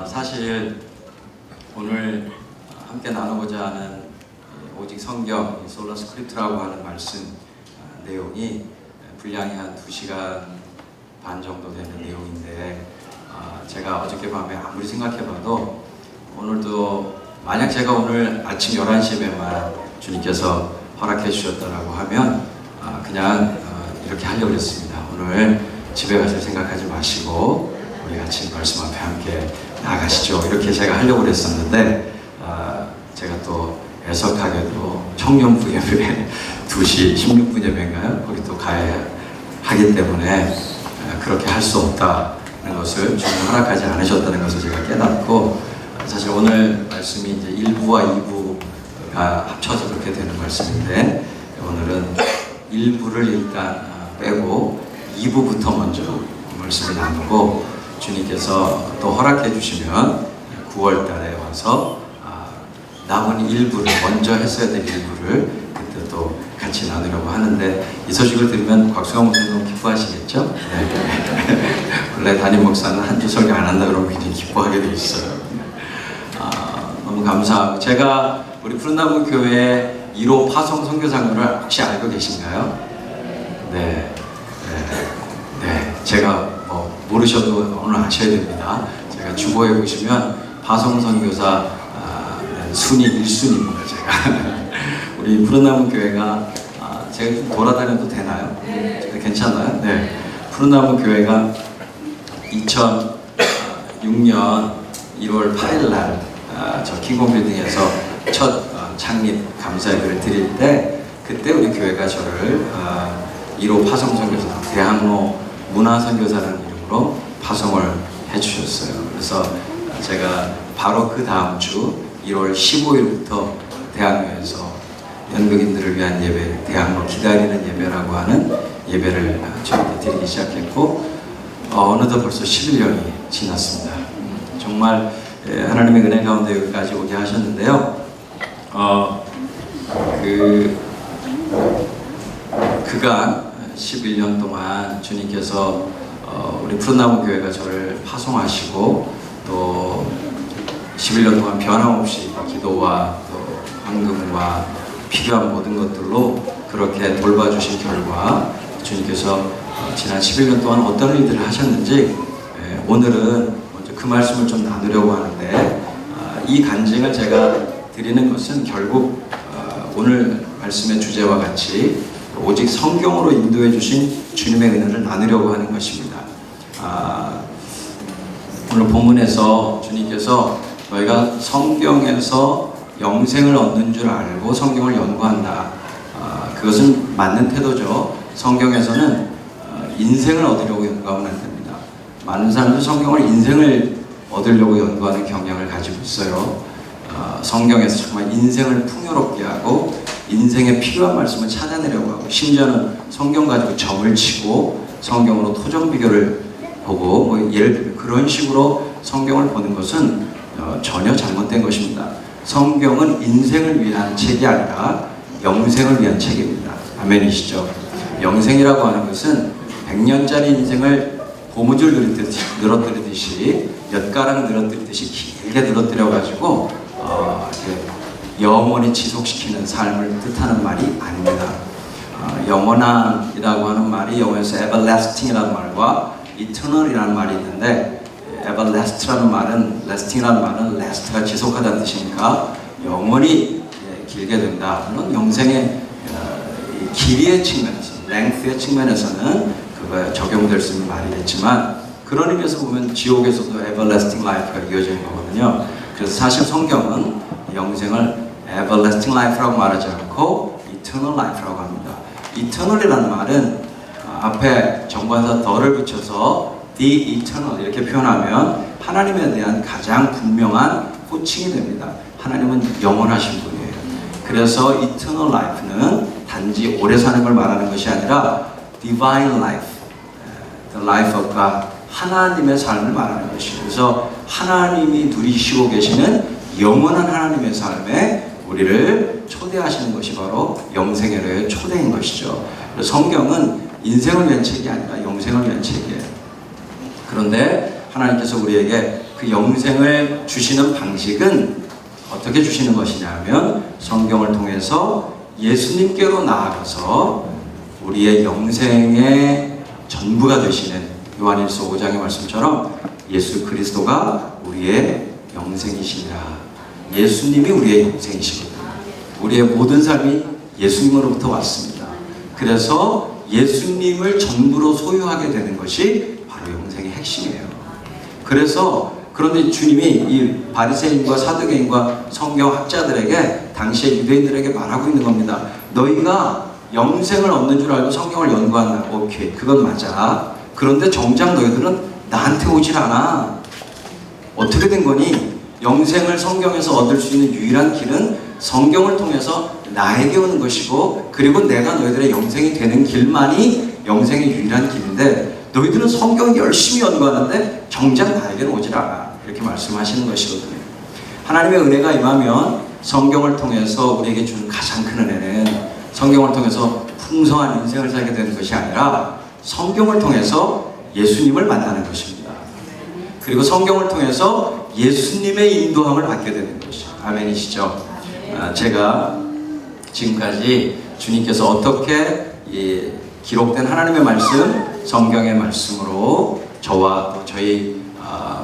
사실 오늘 함께 나누고자 하는 오직 성경 솔라 스크립트라고 하는 말씀 내용이 분량이 한 2시간 반 정도 되는 내용인데 제가 어저께 밤에 아무리 생각해봐도 오늘도 만약 제가 오늘 아침 11시에만 주님께서 허락해 주셨다라고 하면 그냥 이렇게 하려고 했습니다. 오늘 집에 가실 생각하지 마시고 우리 같이 말씀 앞에 함께 나가시죠. 이렇게 제가 하려고 했었는데 제가 또 애석하게도 청년부 예배 2시 16분 예배인가요? 거기 또 가야 하기 때문에 그렇게 할 수 없다는 것을 주님 허락하지 않으셨다는 것을 제가 깨닫고 사실 오늘 말씀이 이제 1부와 2부가 합쳐서 그렇게 되는 말씀인데 오늘은 1부를 일단 빼고 2부부터 먼저 말씀을 나누고 주님께서 또 허락해 주시면 9월 달에 와서 남은 1부를 먼저 했어야 될 1부를 그때 또 같이 나누려고 하는데 이 소식을 들으면 곽수강 목사님 너무 기뻐하시겠죠? 네. 원래 담임 목사는 한 주 설교 안 한다 그러면 굉장히 기뻐하게 돼 있어요. 너무 감사하고 제가 우리 푸른나무 교회 1호 파송 선교사님을 혹시 알고 계신가요? 네. 제가 모르셔도 오늘 아셔야 됩니다. 제가 주보에 보시면 파송 선교사 순위 1순위입니다. 제가 우리 푸른나무 교회가 제가 좀 돌아다녀도 되나요? 괜찮나요? 네. 푸른나무 교회가 2006년 1월 8일 날 저 킹공빌딩에서 첫 창립 감사 예배를 드릴 때 그때 우리 교회가 저를 1호 파송 선교사 대학로 문화 선교사라는 이름으로 파송을 해주셨어요. 그래서 제가 바로 그 다음 주 1월 15일부터 대학로에서 연극인들을 위한 예배, 대학로 기다리는 예배라고 하는 예배를 저희가 드리기 시작했고 어느덧 벌써 11년이 지났습니다. 정말 하나님의 은혜 가운데 여기까지 오게 하셨는데요. 그간 11년 동안 주님께서 우리 푸른나무 교회가 저를 파송하시고 또 11년 동안 변함없이 기도와 또 헌금과 필요한 모든 것들로 그렇게 돌봐주신 결과 주님께서 지난 11년 동안 어떤 일들을 하셨는지 오늘은 먼저 그 말씀을 좀 나누려고 하는데 이 간증을 제가 드리는 것은 결국 오늘 말씀의 주제와 같이 오직 성경으로 인도해 주신 주님의 은혜를 나누려고 하는 것입니다. 오늘 본문에서 주님께서 너희가 성경에서 영생을 얻는 줄 알고 성경을 연구한다. 그것은 맞는 태도죠. 성경에서는 인생을 얻으려고 연구하면 안 됩니다. 많은 사람들이 성경을 인생을 얻으려고 연구하는 경향을 가지고 있어요. 성경에서 정말 인생을 풍요롭게 하고 인생에 필요한 말씀을 찾아내려고 하고 심지어는 성경 가지고 점을 치고 성경으로 토정 비교를 보고 예를 들면 그런 식으로 성경을 보는 것은 전혀 잘못된 것입니다. 성경은 인생을 위한 책이 아니라 영생을 위한 책입니다. 아멘이시죠? 영생이라고 하는 것은 100년짜리 인생을 고무줄 늘어뜨리듯이 몇 가락 늘어뜨리듯이 길게 늘어뜨려가지고 영원히 지속시키는 삶을 뜻하는 말이 아닙니다. 영원한이라고 하는 말이 영어에서 everlasting이라는 말과 eternal이라는 말이 있는데 everlast라는 말은 lasting이라는 말은 last가 지속하다는 뜻이니까 영원히 길게 된다. 물론 영생의 길이의 측면에서 length의 측면에서는 그거에 적용될 수 있는 말이겠지만 그런 의미에서 보면 지옥에서도 everlasting life가 이어지는 거거든요. 그래서 사실 성경은 영생을 everlasting life라고 말하지 않고 eternal life라고 합니다. eternal이라는 말은 앞에 정관사 the를 붙여서 the eternal 이렇게 표현하면 하나님에 대한 가장 분명한 호칭이 됩니다. 하나님은 영원하신 분이에요. 그래서 eternal life는 단지 오래 사는 걸 말하는 것이 아니라 divine life, the life of God, 하나님의 삶을 말하는 것이에요. 그래서 하나님이 누리시고 계시는 영원한 하나님의 삶에 우리를 초대하시는 것이 바로 영생의 초대인 것이죠. 성경은 인생을 위한 책이 아니라 영생을 위한 책이에요. 그런데 하나님께서 우리에게 그 영생을 주시는 방식은 어떻게 주시는 것이냐면 성경을 통해서 예수님께로 나아가서 우리의 영생의 전부가 되시는 요한일서 5장의 말씀처럼 예수 그리스도가 우리의 영생이시니라. 예수님이 우리의 영생이시거든요. 우리의 모든 삶이 예수님으로부터 왔습니다. 그래서 예수님을 전부로 소유하게 되는 것이 바로 영생의 핵심이에요. 그런데 주님이 이 바리새인과 사두개인과 성경학자들에게, 당시의 유대인들에게 말하고 있는 겁니다. 너희가 영생을 얻는 줄 알고 성경을 연구한다. 오케이, 그건 맞아. 그런데 정작 너희들은 나한테 오질 않아. 어떻게 된 거니? 영생을 성경에서 얻을 수 있는 유일한 길은 성경을 통해서 나에게 오는 것이고, 그리고 내가 너희들의 영생이 되는 길만이 영생의 유일한 길인데, 너희들은 성경을 열심히 연구하는데 정작 나에게는 오질 않아. 이렇게 말씀하시는 것이거든요. 하나님의 은혜가 임하면 성경을 통해서 우리에게 주는 가장 큰 은혜는 성경을 통해서 풍성한 인생을 살게 되는 것이 아니라 성경을 통해서 예수님을 만나는 것입니다. 그리고 성경을 통해서 예수님의 인도함을 받게 되는 것이죠. 아멘이시죠? 제가 지금까지 주님께서 어떻게 기록된 하나님의 말씀, 성경의 말씀으로 저와 또 저희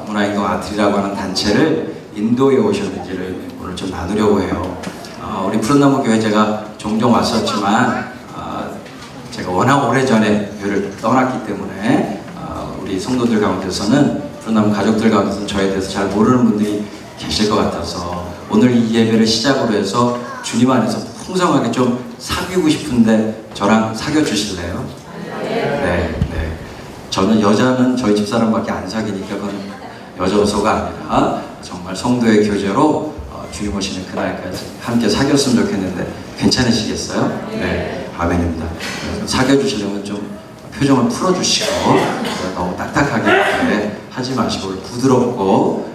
문화행동 아트리라고 하는 단체를 인도해 오셨는지를 오늘 좀 나누려고 해요. 우리 푸른나무 교회 제가 종종 왔었지만 제가 워낙 오래전에 교회를 떠났기 때문에 우리 성도들 가운데서는, 푸른나무 가족들 가운데서는 저에 대해서 잘 모르는 분들이 계실 것 같아서 오늘 이 예배를 시작으로 해서 주님 안에서 풍성하게 좀 사귀고 싶은데 저랑 사귀어 주실래요? 네. 저는 여자는 저희 집사람밖에 안 사귀니까 그건 여자서가 아니라 정말 성도의 교제로 주님 오시는 그날까지 함께 사귀었으면 좋겠는데 괜찮으시겠어요? 네, 아멘입니다. 사귀어 주시려면 좀 표정을 풀어주시고 너무 딱딱하게 하지 마시고 부드럽고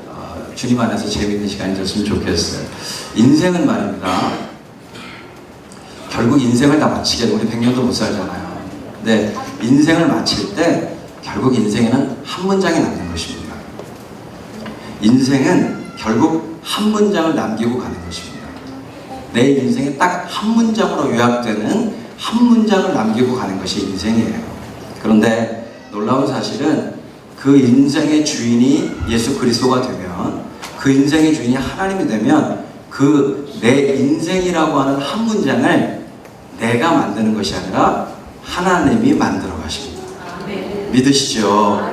주님 안에서 재미있는 시간이 됐으면 좋겠어요. 인생은 말입니다. 결국 인생을 다 마치게 되면 우리 100년도 못 살잖아요. 근데 인생을 마칠 때 결국 인생에는 한 문장이 남는 것입니다. 인생은 결국 한 문장을 남기고 가는 것입니다. 내 인생에 딱 한 문장으로 요약되는 한 문장을 남기고 가는 것이 인생이에요. 그런데 놀라운 사실은 그 인생의 주인이 예수 그리스도가 되면, 그 인생의 주인이 하나님이 되면 그 내 인생이라고 하는 한 문장을 내가 만드는 것이 아니라 하나님이 만들어 가십니다. 믿으시죠?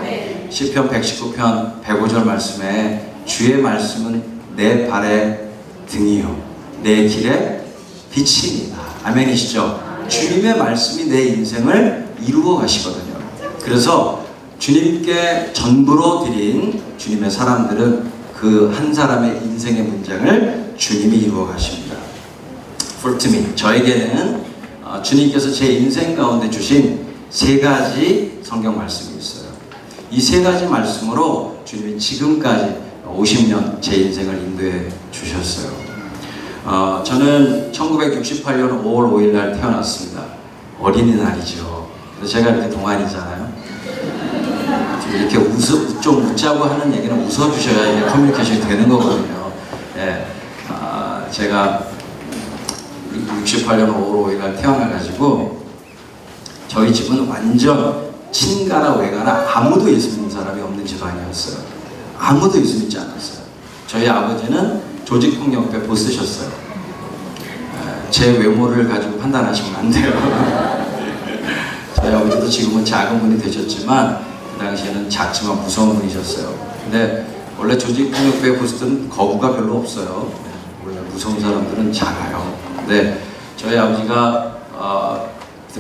시편 119편 105절 말씀에 주의 말씀은 내 발의 등이요 내 길의 빛이니라. 아멘이시죠? 주님의 말씀이 내 인생을 이루어 가시거든요. 그래서 주님께 전부로 드린 주님의 사람들은 그 한 사람의 인생의 문장을 주님이 이루어 가십니다. For to me, 저에게는 주님께서 제 인생 가운데 주신 세 가지 성경 말씀이 있어요. 이 세 가지 말씀으로 주님이 지금까지 50년 제 인생을 인도해 주셨어요. 저는 1968년 5월 5일 날 태어났습니다. 어린이날이죠. 그래서 제가 이렇게 동안이잖아요. 이렇게 좀 웃자고 하는 얘기는 웃어주셔야 이게 커뮤니케이션이 되는 거거든요. 예, 제가 68년 5월 5일 날 태어나가지고 저희 집은 완전 친가나 외가나 아무도 예수 믿는 사람이 없는 집안이었어요. 아무도 예수 믿지 않았어요. 저희 아버지는 조직폭력배 보스셨어요. 제 외모를 가지고 판단하시면 안 돼요. 저희 아버지도 지금은 작은 분이 되셨지만 그 당시에는 작지만 무서운 분이셨어요. 근데 원래 조직폭력배 보스들은 거부가 별로 없어요. 원래 무서운 사람들은 작아요. 근데 저희 아버지가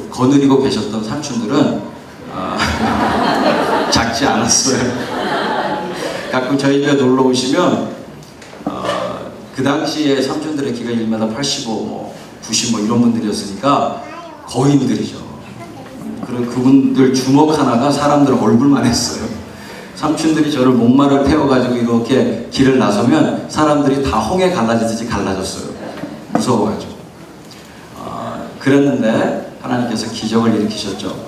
거느리고 계셨던 삼촌들은 작지 않았어요. 가끔 저희 집에 놀러 오시면 그 당시에 삼촌들의 키가 1m 85, 90 이런 분들이었으니까 거인들이죠. 그런 그분들 주먹 하나가 사람들 얼굴만 했어요. 삼촌들이 저를 목마를 태워가지고 이렇게 길을 나서면 사람들이 다 홍해 갈라지듯이 갈라졌어요. 무서워가지고. 그랬는데 하나님께서 기적을 일으키셨죠.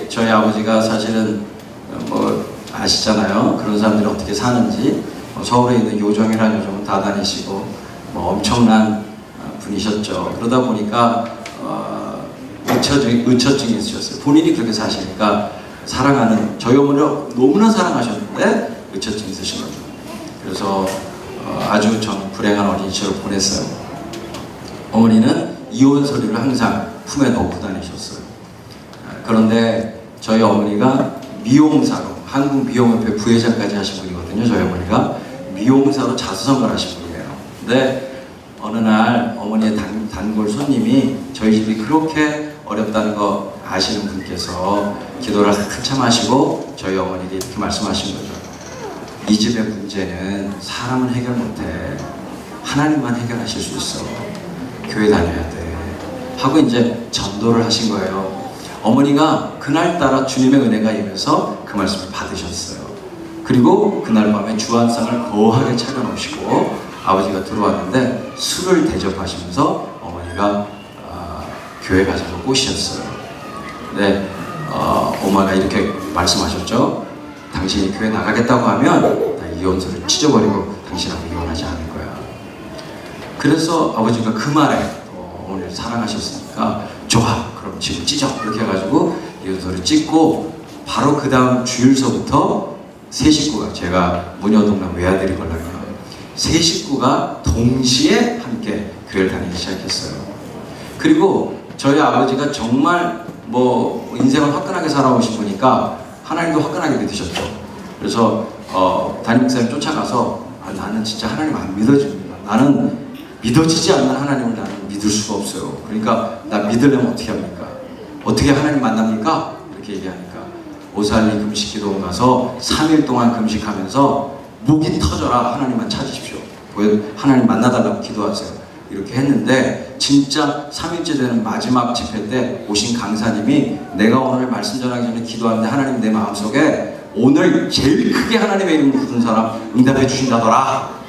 저희 아버지가 사실은 아시잖아요. 그런 사람들이 어떻게 사는지. 서울에 있는 요정이라는 요정은 다 다니시고 뭐 엄청난 분이셨죠. 그러다 보니까 의처증이 있으셨어요. 본인이 그렇게 사시니까 사랑하는 저희 어머니를 너무나 사랑하셨는데 의처증이 있으신 거죠. 그래서 아주 전 불행한 어린 시절을 보냈어요. 어머니는 이혼 서류를 항상 품에 넣고 다니셨어요. 그런데 저희 어머니가 미용사로, 한국 미용협회 부회장까지 하신 분이거든요. 저희 어머니가 미용사로 자수성가를 하신 분이에요. 근데 어느 날 어머니의 단골 손님이 저희 집이 그렇게 어렵다는 거 아시는 분께서 기도를 한참 하시고 저희 어머니에게 이렇게 말씀하신 거죠. 이 집의 문제는 사람은 해결 못해. 하나님만 해결하실 수 있어. 교회 다녀야 돼. 하고 이제 전도를 하신 거예요. 어머니가 그날따라 주님의 은혜가 임해서 그 말씀을 받으셨어요. 그리고 그날 밤에 주안상을 거하게 차려놓으시고 아버지가 들어왔는데 술을 대접하시면서 어머니가 교회 가자고 꼬시셨어요. 근데 엄마가 이렇게 말씀하셨죠. 당신이 교회 나가겠다고 하면 나 이혼서를 찢어버리고 당신하고 이혼하지 않을 거야. 그래서 아버지가 그 말에 어머니를 사랑하셨으니까 좋아 그럼 지금 찢어 이렇게 해가지고 이혼서를 찢고 바로 그 다음 주일서부터 세 식구가 제가 문여동남 외아들이거든요. 세 식구가 동시에 함께 교회를 다니기 시작했어요. 그리고 저희 아버지가 정말 뭐 인생을 화끈하게 살아오신 분이니까 하나님도 화끈하게 믿으셨죠. 그래서 담임 목사님 쫓아가서 나는 진짜 하나님 안 믿어집니다. 나는 믿어지지 않는 하나님을 나는 믿을 수가 없어요. 그러니까 나 믿으려면 어떻게 합니까? 어떻게 하나님 만납니까? 이렇게 얘기하니까 오살리 금식기도 가서 3일 동안 금식하면서 목이 터져라 하나님만 찾으십시오. 하나님 만나달라고 기도하세요. 이렇게 했는데 진짜 3일째 되는 마지막 집회 때 오신 강사님이 내가 오늘 말씀 전하기 전에 기도하는데 하나님 내 마음속에 오늘 제일 크게 하나님의 이름을 부른 사람 응답해 주신다더라.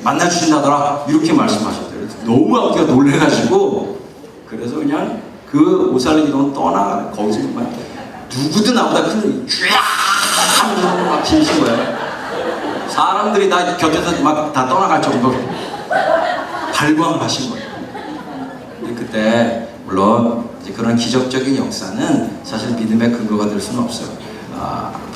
만나 주신다더라. 이렇게 말씀하셨대요. 너무 아버지가 놀래가지고 그래서 그냥 그 오살리 기도는 떠나가는 거기서 정말 누구든 나보다 큰 쫙 하면서 막 지신 거예요. 사람들이 다 곁에서 막 다 떠나갈 정도로 발광하신 거예요. 근데 그때 물론 이제 그런 기적적인 역사는 사실 믿음의 근거가 될 수는 없어요.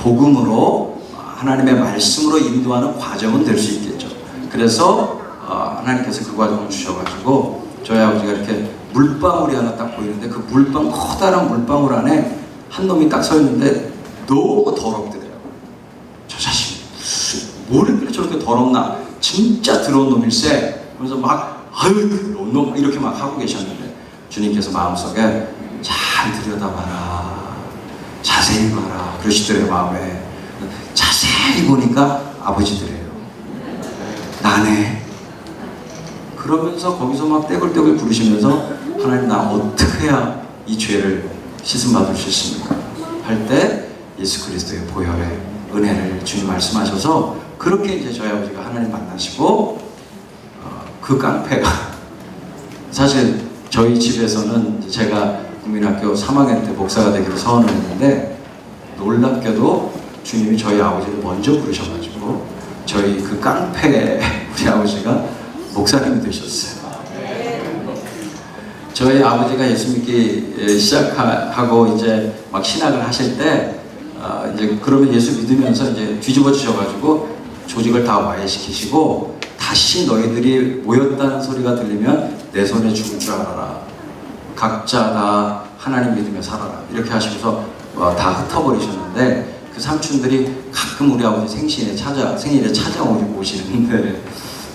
복음으로 하나님의 말씀으로 인도하는 과정은 될 수 있겠죠. 그래서 하나님께서 그 과정을 주셔가지고 저희 아버지가 이렇게 물방울이 하나 딱 보이는데 그 커다란 물방울 안에 한 놈이 딱 서 있는데 너무 더럽더래요. 저 자식 무슨 뭘 그렇게 저렇게 더럽나? 진짜 더러운 놈일세. 그래서 막 아유 더러운 놈 이렇게 막 하고 계셨는데 주님께서 마음속에 잘 들여다봐라, 자세히 봐라 그러시더래요. 마음에 자세히 보니까 아버지들이에요. 나네. 그러면서 거기서 막 떼굴떼굴 부르시면서 하나님 나 어떻게 해야 이 죄를 씻음받을 수 있습니까? 할 때 예수 그리스도의 보혈의 은혜를 주님 말씀하셔서 그렇게 이제 저희 아버지가 하나님 만나시고 그 깡패가 사실 저희 집에서는 제가 국민학교 3학년 때 목사가 되기로 서원을 했는데 놀랍게도 주님이 저희 아버지를 먼저 부르셔가지고 저희 그 깡패 우리 아버지가 목사님이 되셨어요. 저희 아버지가 예수 믿기 시작하고 이제 막 신학을 하실 때 이제 그러면 예수 믿으면서 이제 뒤집어 주셔가지고 조직을 다 와해시키시고 다시 너희들이 모였다는 소리가 들리면 내 손에 죽을 줄 알아라. 각자 다 하나님 믿으며 살아라. 이렇게 하시면서 다 흩어버리셨는데 그 삼촌들이 가끔 우리 아버지 생일에 찾아오시는데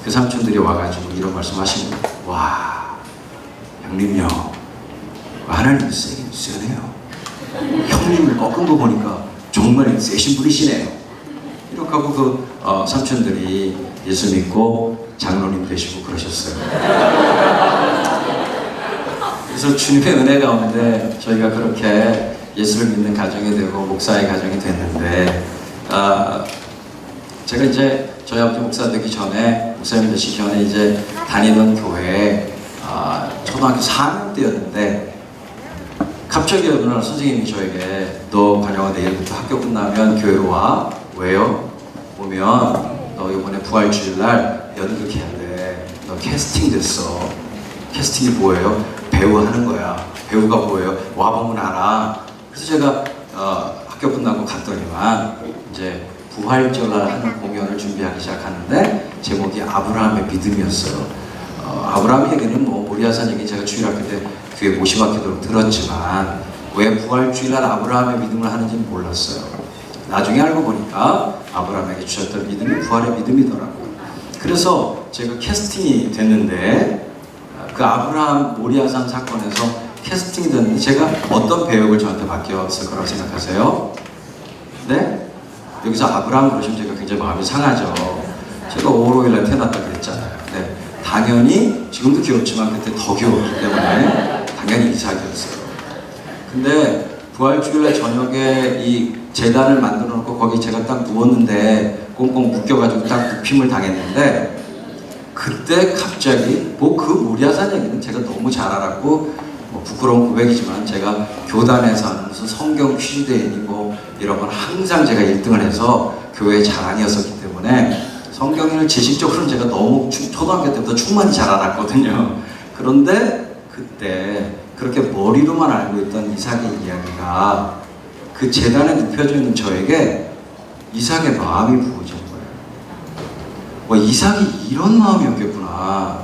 그 삼촌들이 와가지고 이런 말씀 하시는 거예요. 와 형님요 하나님 세긴 세네요. 형님을 꺾은 거 보니까 정말 세신 분이시네요. 이렇게 하고 그 삼촌들이 예수 믿고 장로님 되시고 그러셨어요. 그래서 주님의 은혜 가운데 저희가 그렇게 예수를 믿는 가정이 되고 목사의 가정이 됐는데 제가 이제 저희 아버지 목사 되기 전에 목사님 되시기 전에 이제 다니던 교회에 초등학교 4학년 때였는데 갑자기 어느 날 선생님이 저에게 너 관영아 내일부터 학교 끝나면 교회로 와 왜요? 보면 너 이번에 부활주일날 연극해야 돼. 너 캐스팅 됐어. 캐스팅이 뭐예요? 배우 하는 거야. 배우가 뭐예요? 와보면 알아. 그래서 제가 학교 끝나고 갔더니만 이제 부활절날 하는 공연을 준비하기 시작하는데 제목이 아브라함의 믿음이었어요. 아브라함 얘기는 뭐 모리아산 얘기 제가 주일학교 때 교회 모시받기도 들었지만 왜 부활주일날 아브라함의 믿음을 하는지는 몰랐어요. 나중에 알고 보니까 아브라함에게 주셨던 믿음이 부활의 믿음이더라고요. 그래서 제가 캐스팅이 됐는데 그 아브라함 모리아산 사건에서 캐스팅이 됐는데 제가 어떤 배역을 저한테 맡겼을 거라고 생각하세요? 네? 여기서 아브라함 그러시면 제가 굉장히 마음이 상하죠. 제가 5월 5일날 태어났다 그랬잖아요. 네. 당연히 지금도 귀엽지만 그때 더 귀여웠기 때문에 당연히 이삭이었어요. 근데 부활주일날 저녁에 이 제단을 만들어 놓고 거기 제가 딱 누웠는데 꽁꽁 묶여가지고 딱 눕힘을 당했는데 그때 갑자기 뭐 그 모리아산 얘기는 제가 너무 잘 알았고 뭐 부끄러운 고백이지만 제가 교단에서 하는 무슨 성경 퀴즈대회니 뭐 이런 건 항상 제가 1등을 해서 교회 자랑이었었기 때문에 성경을 지식적으로는 제가 너무 초등학교 때부터 충분히 잘 알았거든요. 그런데 그때 그렇게 머리로만 알고 있던 이삭의 이야기가 그 제단에 눕혀져 있는 저에게 이삭의 마음이 부어진 거예요. 이삭이 이런 마음이었겠구나.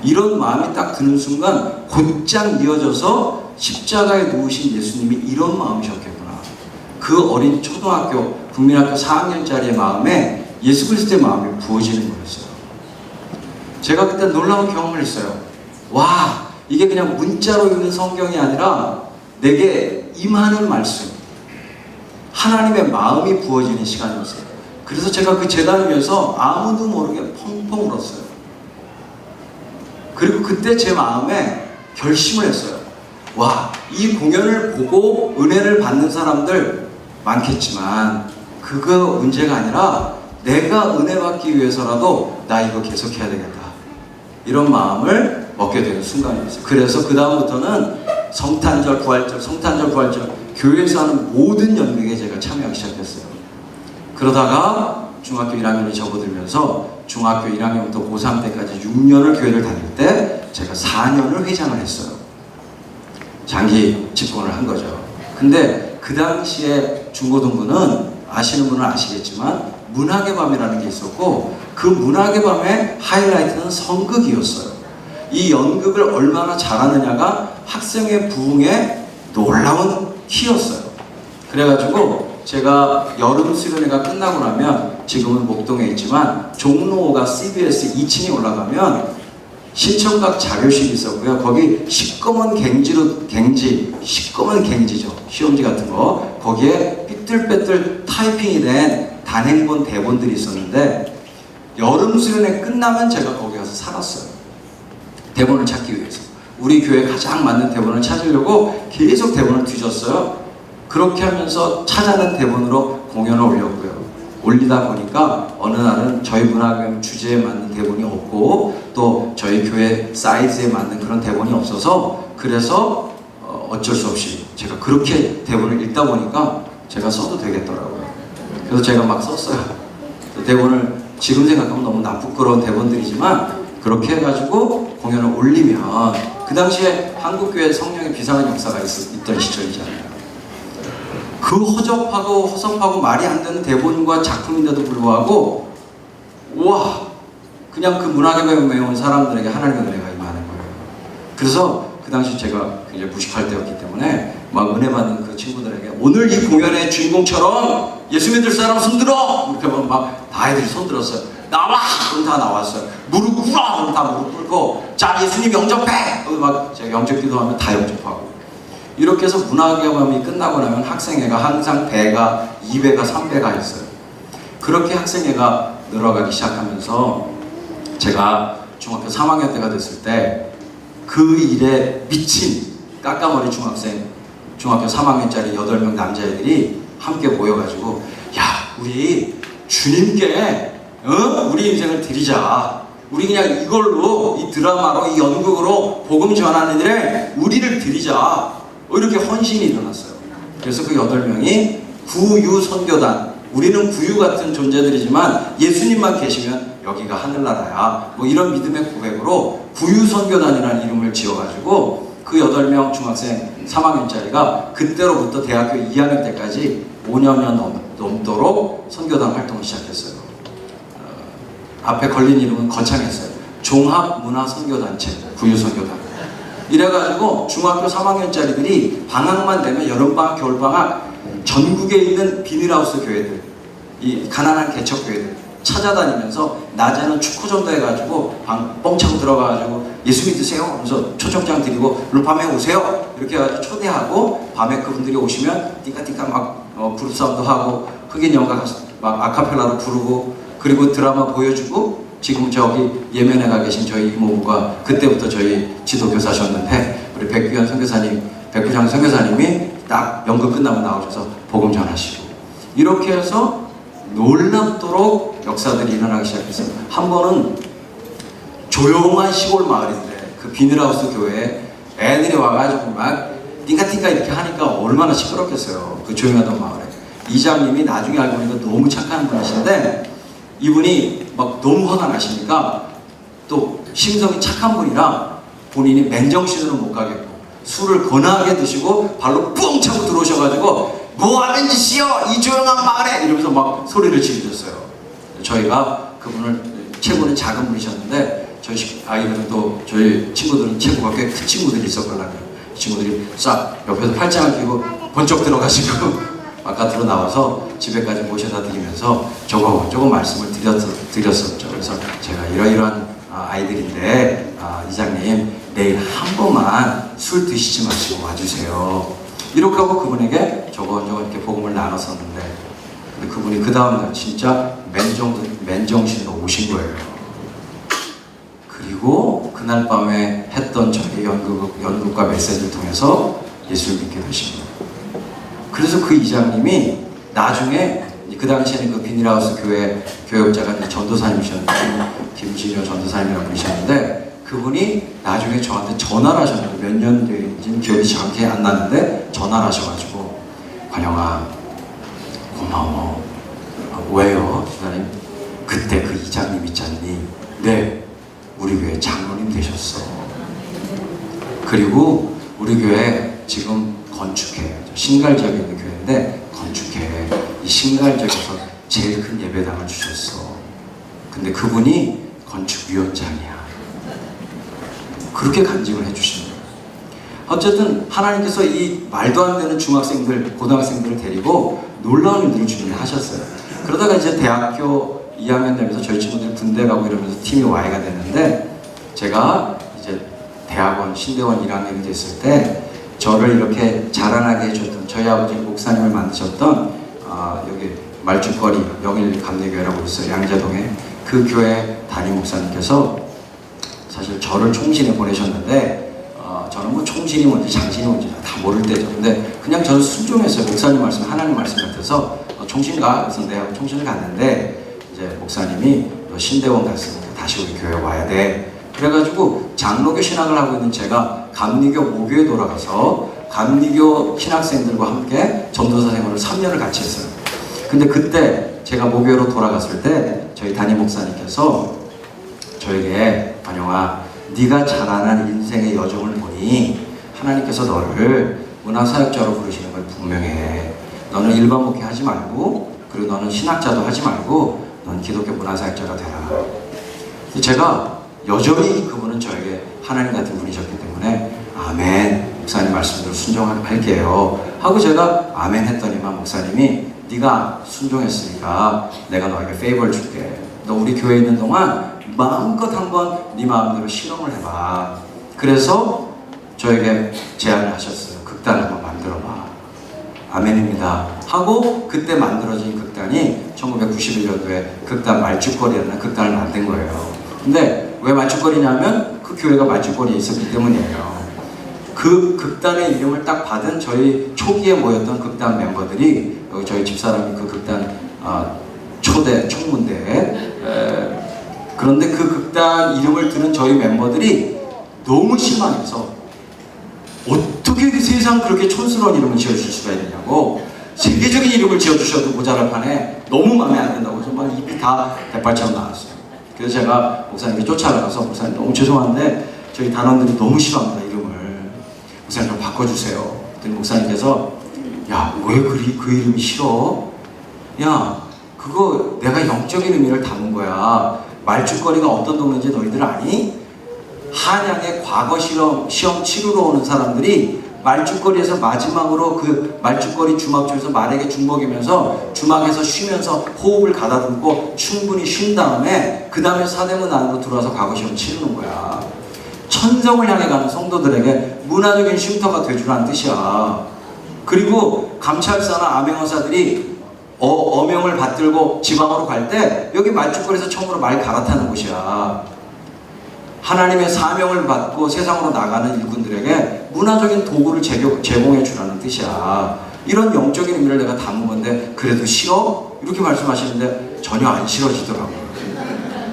이런 마음이 딱 드는 순간 곧장 이어져서 십자가에 누우신 예수님이 이런 마음이셨겠구나. 그 어린 초등학교 국민학교 4학년짜리의 마음에 예수 그리스도의 마음이 부어지는 거였어요. 제가 그때 놀라운 경험을 했어요. 와, 이게 그냥 문자로 읽는 성경이 아니라 내게 임하는 말씀, 하나님의 마음이 부어지는 시간이었어요. 그래서 제가 그 제단을 위해서 아무도 모르게 펑펑 울었어요. 그리고 그때 제 마음에 결심을 했어요. 와, 이 공연을 보고 은혜를 받는 사람들 많겠지만 그거 문제가 아니라 내가 은혜 받기 위해서라도 나 이거 계속해야 되겠다. 이런 마음을 먹게 되는 순간이었어요. 그래서 그 다음부터는 성탄절, 부활절, 성탄절, 부활절 교회에서 하는 모든 연극에 제가 참여하기 시작했어요. 그러다가 중학교 1학년이 접어들면서 중학교 1학년부터 고3 때까지 6년을 교회를 다닐 때 제가 4년을 회장을 했어요. 장기 집권을 한 거죠. 근데 그 당시에 중고등부는 아시는 분은 아시겠지만 문학의 밤이라는 게 있었고 그 문학의 밤의 하이라이트는 성극이었어요. 이 연극을 얼마나 잘하느냐가 학생의 부흥의 놀라운 키였어요. 그래가지고 제가 여름 수련회가 끝나고 나면 지금은 목동에 있지만 종로가 CBS 2층에 올라가면 신청각 자료실이 있었고요. 거기 시꺼먼 시꺼먼 갱지죠. 시험지 같은 거. 거기에 삐뚤빼뚤 타이핑이 된 단행본 대본들이 있었는데 여름 수련회 끝나면 제가 거기 가서 살았어요. 대본을 찾기 위해서. 우리 교회에 가장 맞는 대본을 찾으려고 계속 대본을 뒤졌어요. 그렇게 하면서 찾아낸 대본으로 공연을 올렸고요. 올리다 보니까 어느 날은 저희 문학의 주제에 맞는 대본이 없고 또 저희 교회 사이즈에 맞는 그런 대본이 없어서 그래서 어쩔 수 없이 제가 그렇게 대본을 읽다 보니까 제가 써도 되겠더라고요. 그래서 제가 막 썼어요. 대본을 지금 생각하면 너무 부끄러운 대본들이지만 그렇게 해가지고 공연을 올리면 그 당시에 한국교회 성령의 비상한 역사가 있던 시절이잖아요. 그 허접하고 말이 안 되는 대본과 작품인데도 불구하고 와 그냥 그 문학에 매운 사람들에게 하나님의 은혜가 임하는 거예요. 그래서 그 당시 제가 굉장히 무식할 때였기 때문에 막 은혜 받는 그 친구들에게 오늘 이 공연의 주인공처럼 예수 믿을 사람 손들어! 이렇게 하면 막 다 애들이 손들었어요. 나와! 그럼 다 나왔어요. 무릎 꿇어! 그럼 다 무릎 꿇고 자 예수님 영접해! 그럼 막 제가 영접 기도하면 다 영접하고 이렇게 해서 문학의 밤이 끝나고 나면 학생회가 항상 배가 2배가 3배가 했어요. 그렇게 학생회가 늘어가기 시작하면서 제가 중학교 3학년 때가 됐을 때 그 일에 미친 까까머리 중학교 3학년짜리 8명 남자애들이 함께 모여가지고 야 우리 주님께 우리 인생을 드리자. 우리 그냥 이걸로 이 드라마로 이 연극으로 복음 전하는 일에 우리를 드리자. 이렇게 헌신이 일어났어요. 그래서 그 8명이 구유선교단 우리는 구유 같은 존재들이지만 예수님만 계시면 여기가 하늘나라야. 뭐 이런 믿음의 고백으로 구유 선교단이라는 이름을 지어가지고 그 8명 중학생 3학년짜리가 그때로부터 대학교 2학년 때까지 5년여 넘도록 선교단 활동을 시작했어요. 앞에 걸린 이름은 거창했어요. 종합문화선교단체 구유선교단. 이래가지고 중학교 3학년짜리들이 방학만 되면 여름방학, 겨울방학 전국에 있는 비닐하우스 교회들, 이 가난한 개척교회들 찾아다니면서 낮에는 축구전도 해가지고 방 뻥 차고 들어가가지고 예수 믿으세요 하면서 초청장 드리고 오늘 밤에 오세요 이렇게 해가지고 초대하고 밤에 그분들이 오시면 띠까띠까 막 그룹 사운드 하고 흑인 연가 막 아카펠라로 부르고 그리고 드라마 보여주고 지금 저기 예멘에 가 계신 저희 이모부가 그때부터 저희 지도교사셨는데 우리 백규현 선교사님, 백구장 선교사님이 딱 연극 끝나고 나오셔서 복음 전하시고 이렇게 해서 놀랍도록 역사들이 일어나기 시작했어요. 한 번은 조용한 시골 마을인데 그 비닐하우스 교회에 애들이 와가지고 막 띵까띵까 이렇게 하니까 얼마나 시끄럽겠어요. 그 조용하던 마을에. 이장님이 나중에 알고 보니까 너무 착한 분이신데 이분이 막 너무 화가 나시니까 또 심성이 착한 분이라 본인이 맨정신으로 못 가겠고 술을 거나하게 드시고 발로 뿡 차고 들어오셔가지고 뭐 하는 짓이요 이 조용한 마을에 이러면서 막 소리를 지르셨어요. 저희가 그분을 체구는 작은 분이셨는데 저희 아이들은 또 저희 친구들은 체구가 꽤 큰 친구들이 있었거든요. 친구들이 싹 옆에서 팔짱을 끼고 번쩍 들어가시고 바깥으로 나와서 집에까지 모셔다 드리면서 조금 말씀을 드렸었죠. 그래서 제가 이러이러한 아이들인데 이장님 내일 한 번만 술 드시지 마시고 와주세요. 이렇게 하고 그분에게 저거저거 이렇게 복음을 나눴었는데 근데 그분이 그 다음날 진짜 맨정신으로 오신 거예요. 그리고 그날 밤에 했던 저희 연극과 메시지를 통해서 예수를 믿게 되신 거예요. 그래서 그 이장님이 나중에 그 당시에는 그 비닐하우스 교회 교역자가 전도사님이셨는데 김진효 전도사님이라고 분이셨는데 그분이 나중에 저한테 전화를 하셨는데 몇 년도인지는 기억이 정확히 안 나는데 전화를 하셔가지고 관영아 고마워. 왜요? 선생님 그때 그 이장님 있잖니. 네 우리 교회 장로님 되셨어. 그리고 우리 교회 지금 건축해. 신갈지역에 있는 교회인데 건축해. 이 신갈지역에서 제일 큰 예배당을 주셨어. 근데 그분이 건축위원장이야. 그렇게 간증을 해주신 거예요. 어쨌든 하나님께서 이 말도 안 되는 중학생들, 고등학생들을 데리고 놀라운 일들을 주님이 하셨어요. 그러다가 이제 대학교 2학년 되면서 저희 친구들이 군대 가고 이러면서 팀이 Y가 됐는데 제가 이제 대학원, 신대원 1학년이 됐을 때 저를 이렇게 자라나게 해줬던 저희 아버지 목사님을 만드셨던 여기 말죽거리 영일 감리교회라고 있어요. 양재동에. 그 교회 담임 목사님께서 사실 저를 총신에 보내셨는데 저는 뭐 총신이 뭔지 장신이 뭔지 다 모를 때죠. 근데 그냥 저는 순종했어요. 목사님 말씀, 하나님 말씀 같아서 총신 가. 그래서 내가 총신을 갔는데 이제 목사님이 너 신대원 갔으니까 다시 우리 교회 와야 돼. 그래가지고 장로교 신학을 하고 있는 제가 감리교 모교에 돌아가서 감리교 신학생들과 함께 전도사 생활을 3년을 같이 했어요. 근데 그때 제가 모교로 돌아갔을 때 저희 담임 목사님께서 저에게 관영아 네가 자라난 인생의 여정을 보니 하나님께서 너를 문화사역자로 부르시는 걸 분명해. 너는 일반 목회 하지 말고 그리고 너는 신학자도 하지 말고 넌 기독교 문화사역자가 되라. 제가 여전히 그분은 저에게 하나님 같은 분이셨기 때문에 아멘 목사님 말씀대로 순종할게요 하고 제가 아멘 했더니만 목사님이 네가 순종했으니까 내가 너에게 페이버를 줄게. 너 우리 교회에 있는 동안 마음껏 한번 네 마음대로 실험을 해봐. 그래서 저에게 제안을 하셨어요. 극단을 한번 만들어봐. 아멘입니다 하고 그때 만들어진 극단이 1991년도에 극단 말죽거리라는 극단을 만든 거예요. 근데 왜 말죽거리냐면 그 교회가 말죽거리에 있었기 때문이에요. 그 극단의 이름을 딱 받은 저희 초기에 모였던 극단 멤버들이 저희 집사람이 그 극단 초대 총무인데 그런데 그 극단 이름을 들은 저희 멤버들이 너무 실망해서 어떻게 세상 그렇게 촌스러운 이름을 지어줄 수가 있느냐고 세계적인 이름을 지어주셔도 모자랄 판에 너무 마음에 안 든다고 해서 막 입이 다 대빨처럼 나왔어요. 그래서 제가 목사님께 쫓아가서 목사님 너무 죄송한데 저희 단원들이 너무 싫어합니다 이름을. 목사님 좀 바꿔주세요. 그랬더니 목사님께서 야 왜 그 이름이 싫어? 야 그거 내가 영적인 의미를 담은 거야. 말죽거리가 어떤 동네인지 너희들 아니? 한양에 과거 시험 치르러 오는 사람들이 말죽거리에서 마지막으로 그 말죽거리 주막줄에서 말에게 죽먹이면서 주막에서 쉬면서 호흡을 가다듬고 충분히 쉰 다음에 그 다음에 사대문 안으로 들어와서 과거 시험 치르는 거야. 천성을 향해 가는 성도들에게 문화적인 쉼터가 되주라는 뜻이야. 그리고 감찰사나 암행어사들이 어명을 받들고 지방으로 갈 때 여기 말죽거리에서 처음으로 말 갈아타는 곳이야. 하나님의 사명을 받고 세상으로 나가는 일꾼들에게 문화적인 도구를 제공해 주라는 뜻이야. 이런 영적인 의미를 내가 담은 건데 그래도 싫어? 이렇게 말씀하시는데 전혀 안 싫어지더라고요.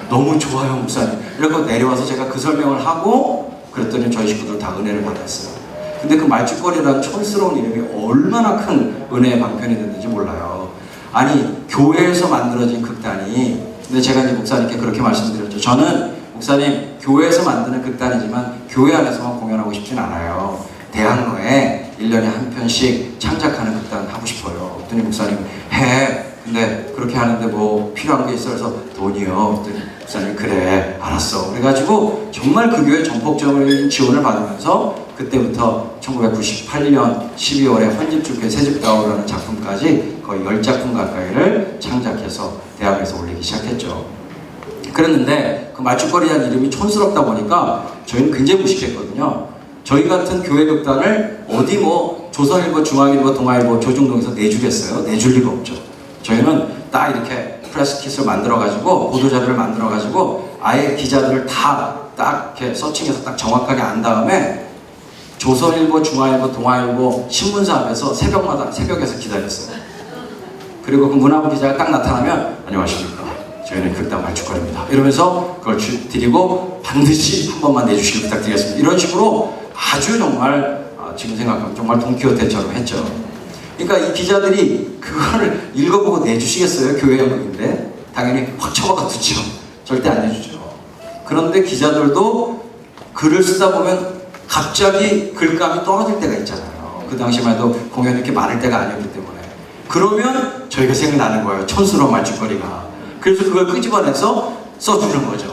너무 좋아요 목사님. 이렇게 내려와서 제가 그 설명을 하고 그랬더니 저희 식구들 다 은혜를 받았어요. 근데 그 말죽거리라는 촌스러운 이름이 얼마나 큰 은혜의 방편이 됐는지 몰라요. 아니 교회에서 만들어진 극단이, 근데 제가 이제 목사님께 그렇게 말씀드렸죠. 저는 목사님 교회에서 만드는 극단이지만 교회 안에서만 공연하고 싶진 않아요. 대학로에 1년에 한 편씩 창작하는 극단 하고 싶어요. 그랬더니 목사님 해. 근데 그렇게 하는데 뭐 필요한 게 있어. 그래서 돈이요. 그랬더니 목사님 그래 알았어. 그래가지고 정말 그 교회 전폭적인 지원을 받으면서 그때부터 1998년 12월에 헌집주께 새집다오라는 작품까지 거의 10작품 가까이를 창작해서 대학에서 올리기 시작했죠. 그랬는데 그 말죽거리라는 이름이 촌스럽다 보니까 저희는 굉장히 무식했거든요. 저희 같은 교회 극단을 어디 뭐 조선일보, 중앙일보, 동아일보, 조중동에서 내주겠어요? 내줄 리가 없죠. 저희는 딱 이렇게 프레스킷을 만들어가지고 보도자료를 만들어가지고 아예 기자들을 다 딱 이렇게 서칭해서 딱 정확하게 안 다음에 조선일보, 중앙일보, 동아일보 신문사 앞에서 새벽에서 기다렸어요. 그리고 그 문화부 기자가 딱 나타나면 안녕하십니까. 저희는 극단 말죽거리입니다. 이러면서 그걸 드리고 반드시 한 번만 내주시길 부탁드리겠습니다. 이런 식으로 아주 정말 지금 생각하면 정말 돈키호테처럼 했죠. 그러니까 이 기자들이 그거를 읽어보고 내주시겠어요? 교회 연극인데 당연히 확 쳐박아 두죠. 절대 안 내주죠. 그런데 기자들도 글을 쓰다 보면 갑자기 글감이 떨어질 때가 있잖아요. 그 당시만 해도 공연이 이렇게 많을 때가 아니었기 때문에. 그러면 저희가 생각나는 거예요. 촌스러운 말죽거리가. 그래서 그걸 끄집어내서 써주는 거죠.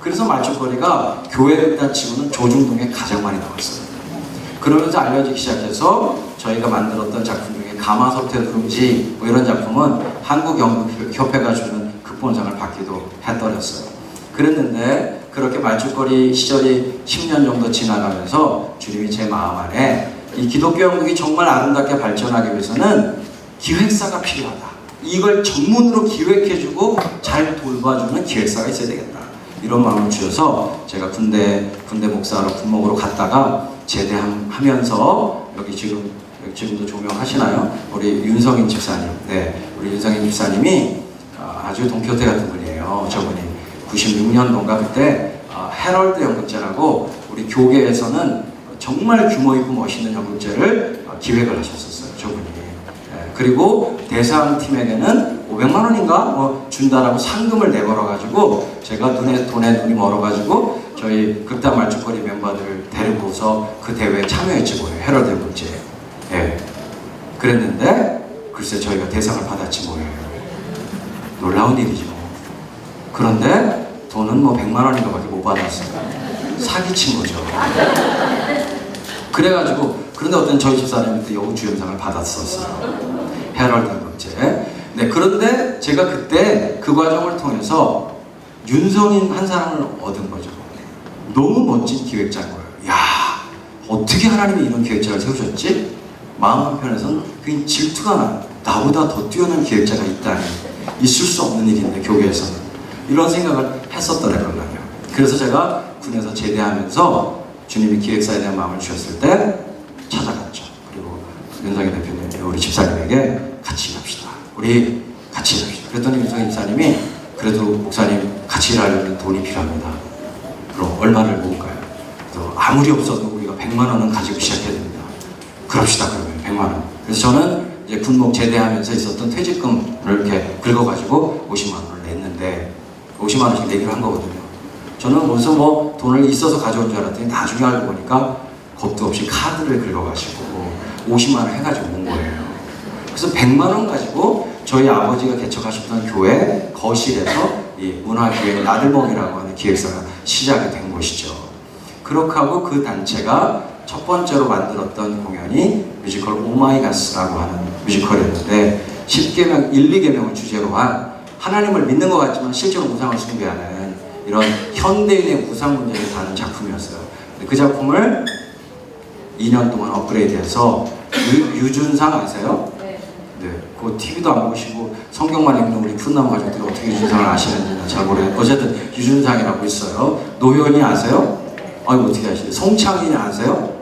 그래서 말죽거리가 교회 극단 치고는 조중동에 가장 많이 나왔어요. 그러면서 알려지기 시작해서 저희가 만들었던 작품 중에 가마솥에 누룽지 뭐 이런 작품은 한국연극협회가 주는 극본상을 받기도 했더랬어요. 그랬는데 그렇게 말죽거리 시절이 10년 정도 지나가면서 주님이 제 마음 안에 이 기독교 연극이 정말 아름답게 발전하기 위해서는 기획사가 필요하다. 이걸 전문으로 기획해주고 잘 돌봐주는 기획사가 있어야 되겠다. 이런 마음을 주셔서 제가 군대 목사로 군목으로 갔다가 제대하면서 여기 지금도 조명하시나요? 우리 윤성인 집사님. 네, 우리 윤성인 집사님이 아주 돈키호테 같은 분이에요. 저분이 96년도인가 그때 헤럴드 연극제라고 우리 교계에서는 정말 규모 있고 멋있는 연극제를 기획을 하셨었어요. 저분이. 그리고 대상팀에게는 500만 원인가 뭐 준다라고 상금을 내걸어가지고 제가 돈에 눈이 멀어가지고 저희 극단 말죽거리 멤버들을 데리고서 그 대회에 참여했지 뭐예요. 헤럴드 연극제. 예. 그랬는데 글쎄 저희가 대상을 받았지 뭐예요. 놀라운 일이죠. 그런데 돈은 뭐 100만 원인가 밖에 못 받았어요. 사기친 거죠. 그래가지고 그런데 어떤 저희 집사님이 또 여우주연상을 받았었어요. 헤럴드 연극제. 네, 그런데 제가 그때 그 과정을 통해서 윤성인 한 사람을 얻은 거죠. 너무 멋진 기획자인 거예요. 야, 어떻게 하나님이 이런 기획자를 세우셨지? 마음 한편에서는 그게 질투가 나요. 나보다 더 뛰어난 기획자가 있다니. 있을 수 없는 일인데 교회에서는. 이런 생각을 했었더라고요. 그래서 제가 군에서 제대하면서 주님이 기획사에 대한 마음을 주셨을 때 찾아갔죠. 그리고 윤성인 대표님, 우리 집사님에게 같이 일합시다. 우리 같이 일합시다. 그랬더니 윤성인 집사님이 그래도 목사님 같이 일하려면 돈이 필요합니다. 그럼 얼마를 모을까요? 그래서 아무리 없어도 우리가 100만 원은 가지고 시작해야 됩니다. 그럽시다 그러면 100만 원. 그래서 저는 이제 군목 제대하면서 있었던 퇴직금을 이렇게 긁어가지고 50만 원을 냈는데 50만 원씩 내기로 한 거거든요. 저는 어디서 뭐 돈을 있어서 가져온 줄 알았더니 나중에 알고 보니까 겁도 없이 카드를 긁어가지고 50만 원 해가지고 온 거예요. 그래서 100만 원 가지고 저희 아버지가 개척하셨던 교회 거실에서 이 문화기획 나들목이라고 하는 기획사가 시작이 된 것이죠. 그렇게 하고 그 단체가 첫 번째로 만들었던 공연이 뮤지컬 오마이갓스라고 하는 뮤지컬이었는데 10계명, 1, 2계명을 주제로 한 하나님을 믿는 것 같지만 실제로 우상을 숭배하는 이런 현대인의 우상 문제를 다룬 작품이었어요. 그 작품을 2년 동안 업그레이드해서 유준상 아세요? 네, 그 TV도 안 보시고 성경만 읽는 우리 풋나무 가족들이 어떻게 유준상을 아시는지는 잘 모르겠어요. 어쨌든 유준상이라고 있어요. 노현이 아세요? 아이고 어떻게 아시죠? 송창인이 아세요?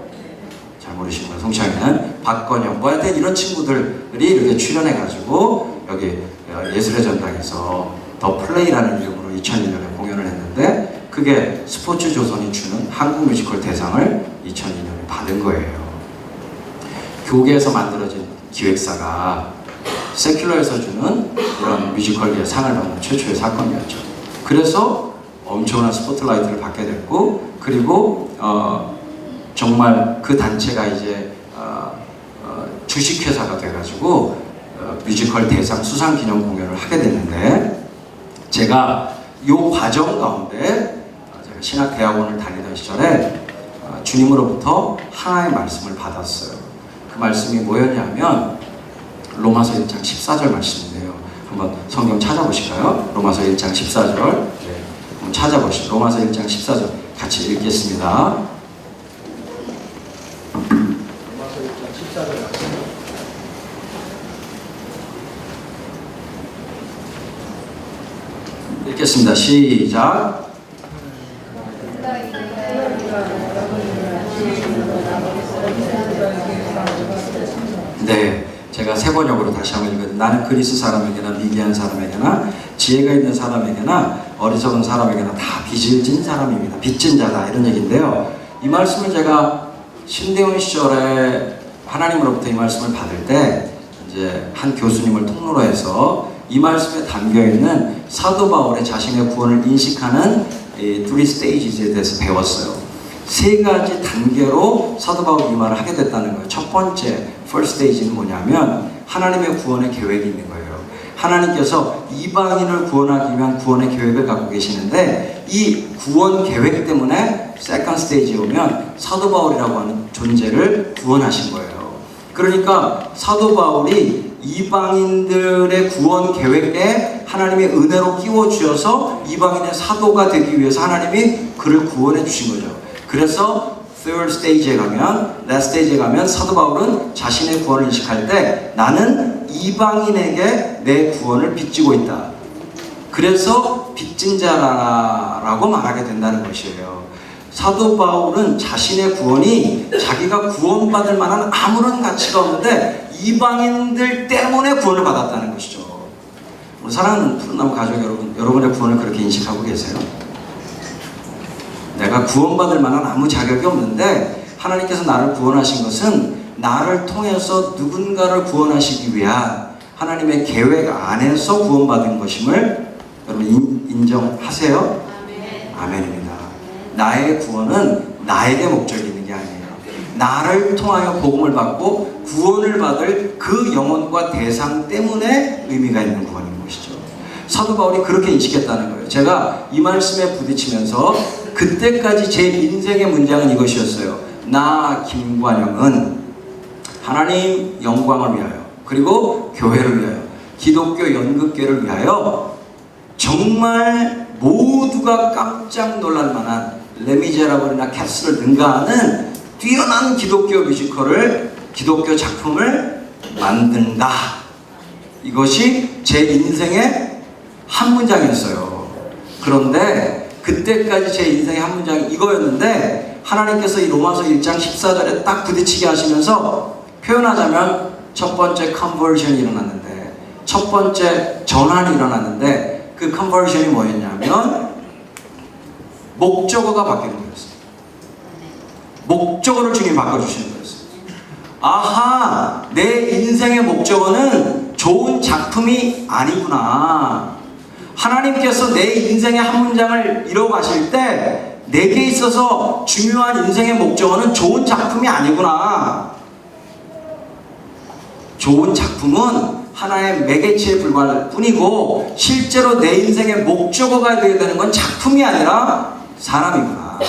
잘 모르시는구나. 송창인은 박건영 뭐 하여튼 이런 친구들이 이렇게 출연해가지고 여기 예술의 전당에서 더 플레이라는 이름으로 2002년에 공연을 했는데 그게 스포츠 조선이 주는 한국 뮤지컬 대상을 2002년에 받은 거예요. 교계에서 만들어진 기획사가 세큘러에서 주는 이런 뮤지컬계의 상을 받는 최초의 사건이었죠. 그래서 엄청난 스포트라이트를 받게 됐고 그리고 정말 그 단체가 이제 주식회사가 돼가지고 뮤지컬 대상 수상 기념 공연을 하게 됐는데 제가 이 과정 가운데 제가 신학대학원을 다니던 시절에 주님으로부터 하나의 말씀을 받았어요. 그 말씀이 뭐였냐면 로마서 1장 14절 말씀인데요. 한번 성경 찾아보실까요? 로마서 1장 14절 네, 한번 찾아보시죠. 로마서 1장 14절 같이 읽겠습니다. 로마서 1장 14절 말씀. 읽겠습니다. 시작. 네, 제가 세 번역으로 다시 한번 읽어요. 나는 그리스 사람에게나 미개한 사람에게나 지혜가 있는 사람에게나 어리석은 사람에게나 다 빚을 진 사람입니다. 빚진 자다 이런 얘기인데요. 이 말씀을 제가 신대원 시절에 하나님으로부터 이 말씀을 받을 때 이제 한 교수님을 통로로 해서 이 말씀에 담겨 있는 사도 바울의 자신의 구원을 인식하는 이 3 스테이지에 대해서 배웠어요. 세 가지 단계로 사도 바울이 이 말을 하게 됐다는 거예요. 첫 번째, first stage는 뭐냐면 하나님의 구원의 계획이 있는 거예요. 하나님께서 이방인을 구원하기 위한 구원의 계획을 갖고 계시는데 이 구원 계획 때문에 second stage에 오면 사도 바울이라고 하는 존재를 구원하신 거예요. 그러니까 사도 바울이 이방인들의 구원 계획에 하나님의 은혜로 끼워주셔서 이방인의 사도가 되기 위해서 하나님이 그를 구원해 주신 거죠. 그래서 third stage에 가면, last stage에 가면 사도 바울은 자신의 구원을 인식할 때 나는 이방인에게 내 구원을 빚지고 있다. 그래서 빚진 자라고 말하게 된다는 것이에요. 사도 바울은 자신의 구원이 자기가 구원받을 만한 아무런 가치가 없는데 이방인들 때문에 구원을 받았다는 것이죠. 우리 사랑하는 푸른나무 가족 여러분, 여러분의 구원을 그렇게 인식하고 계세요? 내가 구원받을 만한 아무 자격이 없는데 하나님께서 나를 구원하신 것은 나를 통해서 누군가를 구원하시기 위한 하나님의 계획 안에서 구원받은 것임을 여러분 인정하세요? 아멘입니다. 나의 구원은 나에게 목적이 있는 게 아니에요. 나를 통하여 복음을 받고 구원을 받을 그 영혼과 대상 때문에 의미가 있는 구원인 것이죠. 사도 바울이 그렇게 인식했다는 거예요. 제가 이 말씀에 부딪히면서 그때까지 제 인생의 문장은 이것이었어요. 나 김관영은 하나님 영광을 위하여 그리고 교회를 위하여 기독교 연극계를 위하여 정말 모두가 깜짝 놀랄 만한 레미제라블이나 캐스를 능가하는 뛰어난 기독교 뮤지컬을 기독교 작품을 만든다. 이것이 제 인생의 한 문장이었어요. 그런데 그때까지 제 인생의 한 문장이 이거였는데 하나님께서 이 로마서 1장 14절에 딱 부딪히게 하시면서 표현하자면 첫 번째 컨버전이 일어났는데 첫 번째 전환이 일어났는데 그 컨버전이 뭐였냐면 목적어가 바뀌는 거였어요. 목적어를 주님이 바꿔주시는 거였어요. 아하, 내 인생의 목적어는 좋은 작품이 아니구나. 하나님께서 내 인생의 한 문장을 이뤄가실 때 내게 있어서 중요한 인생의 목적어는 좋은 작품이 아니구나. 좋은 작품은 하나의 매개체에 불과할 뿐이고 실제로 내 인생의 목적어가 되어야 되는 건 작품이 아니라 사람이구나.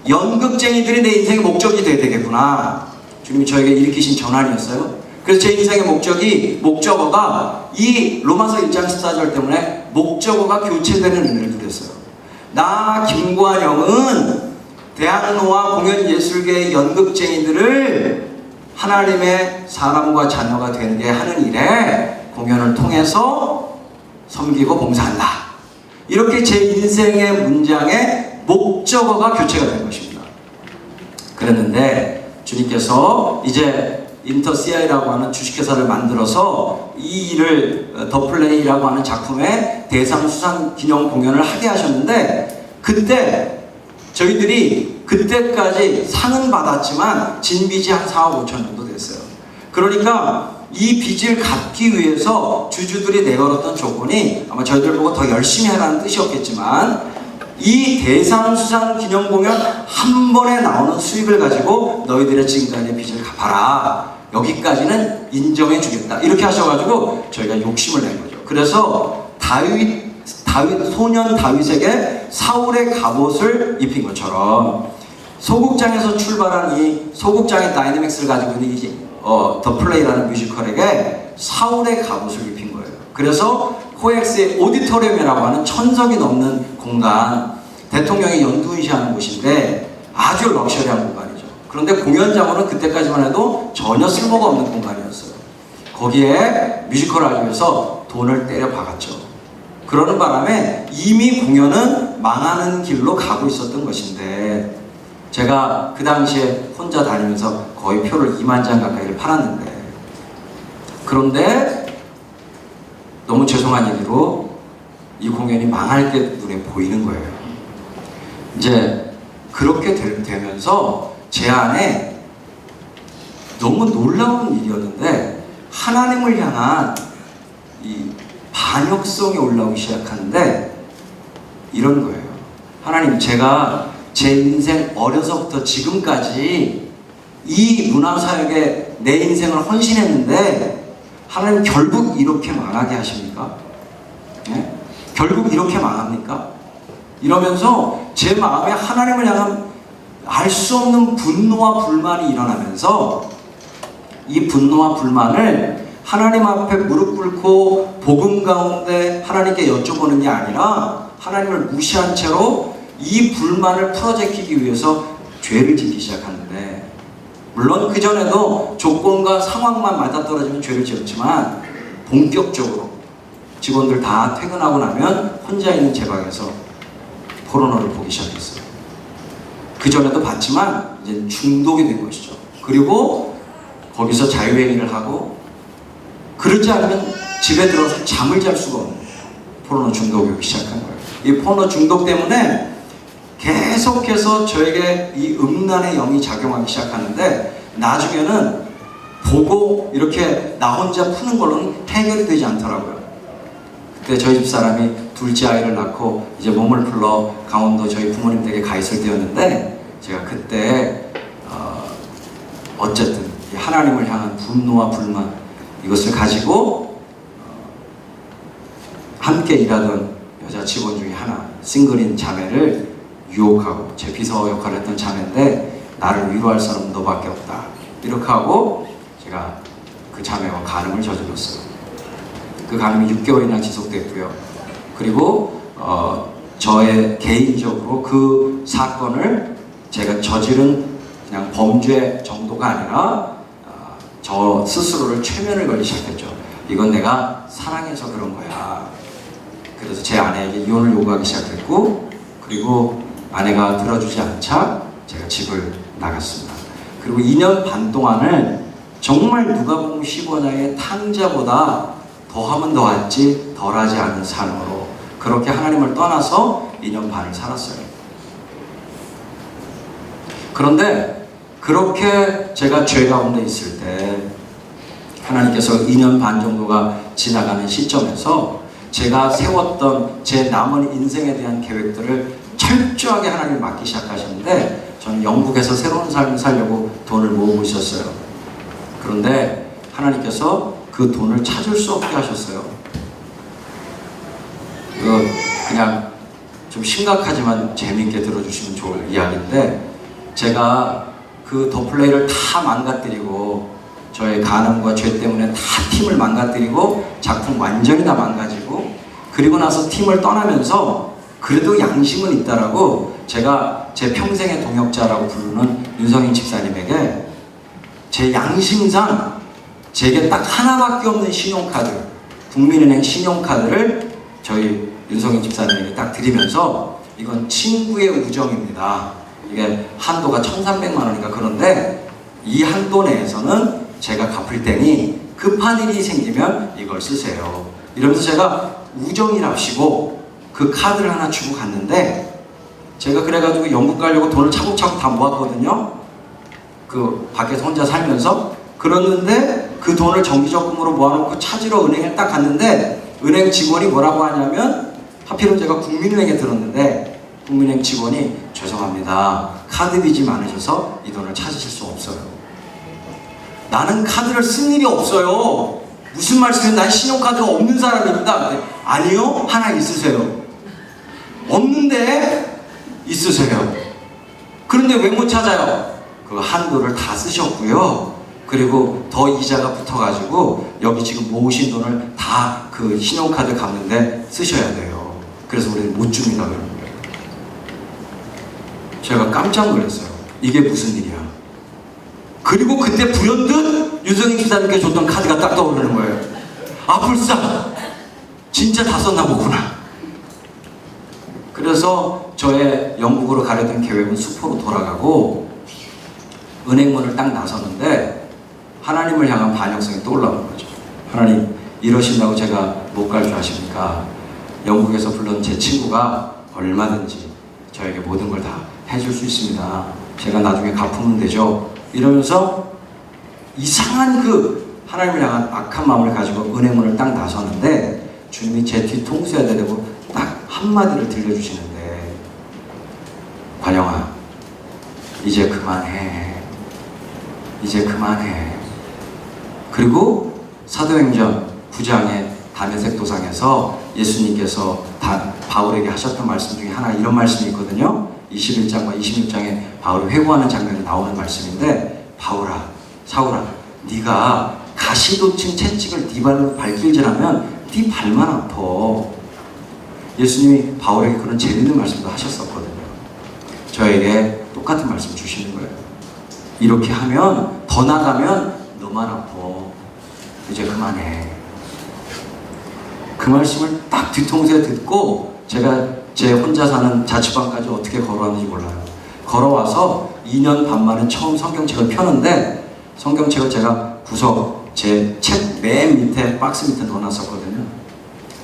연극쟁이들이 내 인생의 목적이 되어야 되겠구나. 주님이 저에게 일으키신 전환이었어요. 그래서 제 인생의 목적어가 이 로마서 1장 14절 때문에 목적어가 교체되는 의미를 두렸어요. 나 김관영은 대학로와 공연예술계의 연극쟁이들을 하나님의 사람과 자녀가 되게 하는 일에 공연을 통해서 섬기고 봉사한다. 이렇게 제 인생의 문장의 목적어가 교체가 된 것입니다. 그랬는데 주님께서 이제 인터CI라고 하는 주식회사를 만들어서 이 일을 더 플레이라고 하는 작품의 대상 수상 기념 공연을 하게 하셨는데, 그때 저희들이 그때까지 상은 받았지만 진빚이 한 4억 5천 정도 됐어요. 그러니까 이 빚을 갚기 위해서 주주들이 내걸었던 조건이 아마 저희들 보고 더 열심히 하라는 뜻이었겠지만, 이 대상 수상 기념 공연 한 번에 나오는 수익을 가지고 너희들의 지금까지의 빚을 갚아라. 여기까지는 인정해 주겠다. 이렇게 하셔가지고 저희가 욕심을 낸 거죠. 그래서 소년 다윗에게 사울의 갑옷을 입힌 것처럼 소극장에서 출발한 이 소극장의 다이내믹스를 가지고 있는 이 더 플레이라는 뮤지컬에게 사울의 갑옷을 입힌 거예요. 그래서 코엑스의 오디토리움이라고 하는 1000석이 넘는 공간, 대통령이 연두의시하는 곳인데 아주 럭셔리한 공간이죠. 그런데 공연장으로는 그때까지만 해도 전혀 쓸모가 없는 공간이었어요. 거기에 뮤지컬을 하기 위해서 돈을 때려 박았죠. 그러는 바람에 이미 공연은 망하는 길로 가고 있었던 것인데, 제가 그 당시에 혼자 다니면서 거의 표를 2만 장 가까이를 팔았는데, 그런데 너무 죄송한 얘기로 이 공연이 망할 게 눈에 보이는 거예요. 이제 그렇게 되면서 제 안에 너무 놀라운 일이었는데, 하나님을 향한 이 반역성이 올라오기 시작하는데 이런 거예요. 하나님, 제가 제 인생 어려서부터 지금까지 이 문화사역에 내 인생을 헌신했는데 하나님 결국 이렇게 망하게 하십니까? 예? 결국 이렇게 망합니까? 이러면서 제 마음에 하나님을 향한 알 수 없는 분노와 불만이 일어나면서 이 분노와 불만을 하나님 앞에 무릎 꿇고 복음 가운데 하나님께 여쭤보는 게 아니라 하나님을 무시한 채로 이 불만을 풀어제키기 위해서 죄를 짓기 시작하는데, 물론 그전에도 조건과 상황만 맞아떨어지면 죄를 지었지만 본격적으로 직원들 다 퇴근하고 나면 혼자 있는 제 방에서 포르노를 보기 시작했어요. 그전에도 봤지만 이제 중독이 된 것이죠. 그리고 거기서 자유행위를 하고, 그러지 않으면 집에 들어서 잠을 잘 수가 없는 포르노 중독이 오기 시작한 거예요. 이 포르노 중독 때문에 계속해서 저에게 이 음란의 영이 작용하기 시작하는데, 나중에는 보고 이렇게 나 혼자 푸는 걸로는 해결이 되지 않더라고요. 그때 저희 집사람이 둘째 아이를 낳고 이제 몸을 풀러 강원도 저희 부모님 댁에 가 있을 때였는데, 제가 그때 어쨌든 하나님을 향한 분노와 불만, 이것을 가지고 함께 일하던 여자 직원 중에 하나, 싱글인 자매를 유혹하고, 제 비서 역할을 했던 자매인데 나를 위로할 사람은 너밖에 없다, 이렇게 하고 제가 그 자매와 간음을 저질렀어요. 그 간음이 6개월이나 지속됐고요. 그리고 저의 개인적으로 그 사건을 제가 저지른 그냥 범죄 정도가 아니라 저 스스로를 최면을 걸기 시작했죠. 이건 내가 사랑해서 그런 거야. 그래서 제 아내에게 이혼을 요구하기 시작했고, 그리고 아내가 들어주지 않자 제가 집을 나갔습니다. 그리고 2년 반 동안을 정말 누가복음 15장의 탕자보다 더하면 더하지 덜하지 않은 삶으로 그렇게 하나님을 떠나서 2년 반을 살았어요. 그런데 그렇게 제가 죄 가운데 있을 때 하나님께서 2년 반 정도가 지나가는 시점에서 제가 세웠던 제 남은 인생에 대한 계획들을 철저하게 하나님이 맡기 시작하셨는데 저는 영국에서 새로운 삶을 살려고 돈을 모으고 있었어요. 그런데 하나님께서 그 돈을 찾을 수 없게 하셨어요. 그냥 좀 심각하지만 재밌게 들어주시면 좋을 이야기인데 제가 그 더플레이를 다 망가뜨리고 저의 간음과 죄 때문에 다 팀을 망가뜨리고 작품 완전히 다 망가지고 그리고 나서 팀을 떠나면서 그래도 양심은 있다라고 제가 제 평생의 동역자라고 부르는 윤성인 집사님에게 제 양심상 제게 딱 하나밖에 없는 신용카드, 국민은행 신용카드를 저희 윤성인 집사님에게 딱 드리면서 이건 친구의 우정입니다. 이게 한도가 1,300만 원이니까 그런데 이 한도 내에서는 제가 갚을 테니 급한 일이 생기면 이걸 쓰세요. 이러면서 제가 우정이랍시고 그 카드를 하나 주고 갔는데 제가 그래가지고 영국 가려고 돈을 차곡차곡 다 모았거든요. 그 밖에서 혼자 살면서 그랬는데 그 돈을 정기적금으로 모아놓고 찾으러 은행에 딱 갔는데 은행 직원이 뭐라고 하냐면 하필은 제가 국민은행에 들었는데 국민은행 직원이 죄송합니다. 카드 빚이 많으셔서 이 돈을 찾으실 수 없어요. 나는 카드를 쓴 일이 없어요. 무슨 말씀이에요? 난 신용카드가 없는 사람입니다. 근데 아니요? 하나 있으세요. 없는데 있으세요. 그런데 왜 못 찾아요? 그 한도를 다 쓰셨고요. 그리고 더 이자가 붙어가지고 여기 지금 모으신 돈을 다 그 신용카드 갚는데 쓰셔야 돼요. 그래서 우리는 못 줍니다. 그런 거예요. 제가 깜짝 놀랐어요. 이게 무슨 일이야? 그리고 그때 불현듯 윤성인 기사님께 줬던 카드가 딱 떠오르는 거예요. 아 불쌍! 진짜 다 썼나 보구나. 그래서 저의 영국으로 가려던 계획은 수포로 돌아가고 은행문을 딱 나섰는데 하나님을 향한 반역성이 또 올라오는 거죠. 하나님 이러신다고 제가 못 갈 줄 아십니까? 영국에서 불러온 제 친구가 얼마든지 저에게 모든 걸 다 해줄 수 있습니다. 제가 나중에 갚으면 되죠. 이러면서 이상한 그 하나님을 향한 악한 마음을 가지고 은행문을 딱 나섰는데 주님이 제 뒤통수에 대고 딱 한마디를 들려주시는데 관영아 이제 그만해. 이제 그만해. 그리고 사도행전 9장의 다메섹 도상에서 예수님께서 바울에게 하셨던 말씀 중에 하나 이런 말씀이 있거든요. 21장과 26장에 바울이 회고하는 장면이 나오는 말씀인데 바울아, 사울아, 네가 가시돋친 채찍을 네 발로 발길질하면 네 발만 아파. 예수님이 바울에게 그런 재밌는 말씀도 하셨었거든요. 저에게 똑같은 말씀 주시는 거예요. 이렇게 하면 더 나가면 너만 아파. 이제 그만해. 그 말씀을 딱 뒤통수에 듣고 제가 제 혼자 사는 자취방까지 어떻게 걸어왔는지 몰라요. 걸어와서 2년 반 만에 처음 성경책을 펴는데 성경책을 제가 구석 제 책 맨 밑에 박스 밑에 넣어놨었거든요.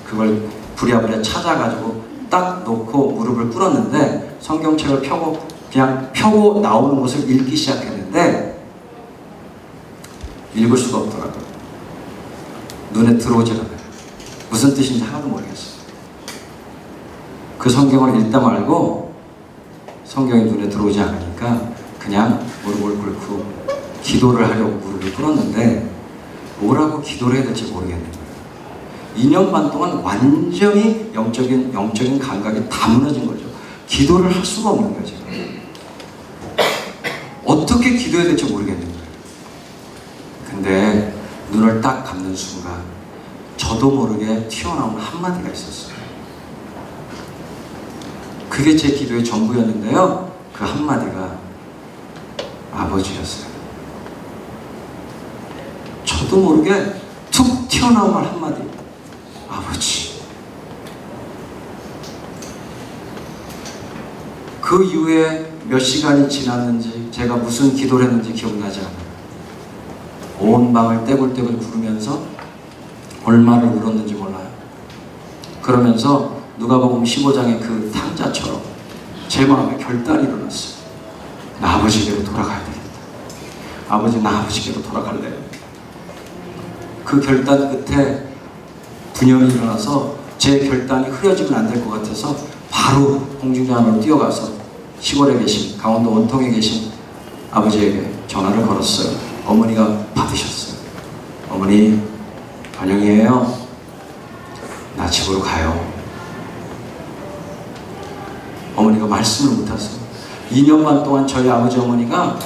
그걸 부랴부랴 찾아가지고 딱 놓고 무릎을 꿇었는데 성경책을 펴고 그냥 펴고 나오는 것을 읽기 시작했는데 읽을 수가 없더라고요. 눈에 들어오질 않아요. 무슨 뜻인지 하나도 모르겠어요. 그 성경을 읽다 말고 성경이 눈에 들어오지 않으니까 그냥 무릎을 꿇고 기도를 하려고 무릎을 꿇었는데 뭐라고 기도를 해야 될지 모르겠는 거예요. 2년 반 동안 완전히 영적인 감각이 다 무너진 거죠. 기도를 할 수가 없는 거예요. 제가. 어떻게 기도해야 될지 모르겠는 거예요. 근데 눈을 딱 감는 순간 저도 모르게 튀어나온 한마디가 있었어요. 그게 제 기도의 전부였는데요. 그 한마디가 아버지였어요. 저도 모르게 툭 튀어나온 말 한마디. 아버지. 그 이후에 몇 시간이 지났는지 제가 무슨 기도를 했는지 기억나지 않아요. 온 방을 떼굴떼굴 구르면서 얼마를 울었는지 몰라요. 그러면서 누가복음 15장의 그 탕자처럼 제 마음에 결단이 일어났어요. 나 아버지에게로 돌아가야 되겠다. 아버지 나 아버지께로 돌아갈래요. 그 결단 끝에 분열이 일어나서 제 결단이 흐려지면 안 될 것 같아서 바로 공중전화로 뛰어가서 시골에 계신 강원도 원통에 계신 아버지에게 전화를 걸었어요. 어머니가 받으셨어요. 어머니 안녕이에요. 나 집으로 가요. 어머니가 말씀을 못하세요. 2년 반 동안 저희 아버지 어머니가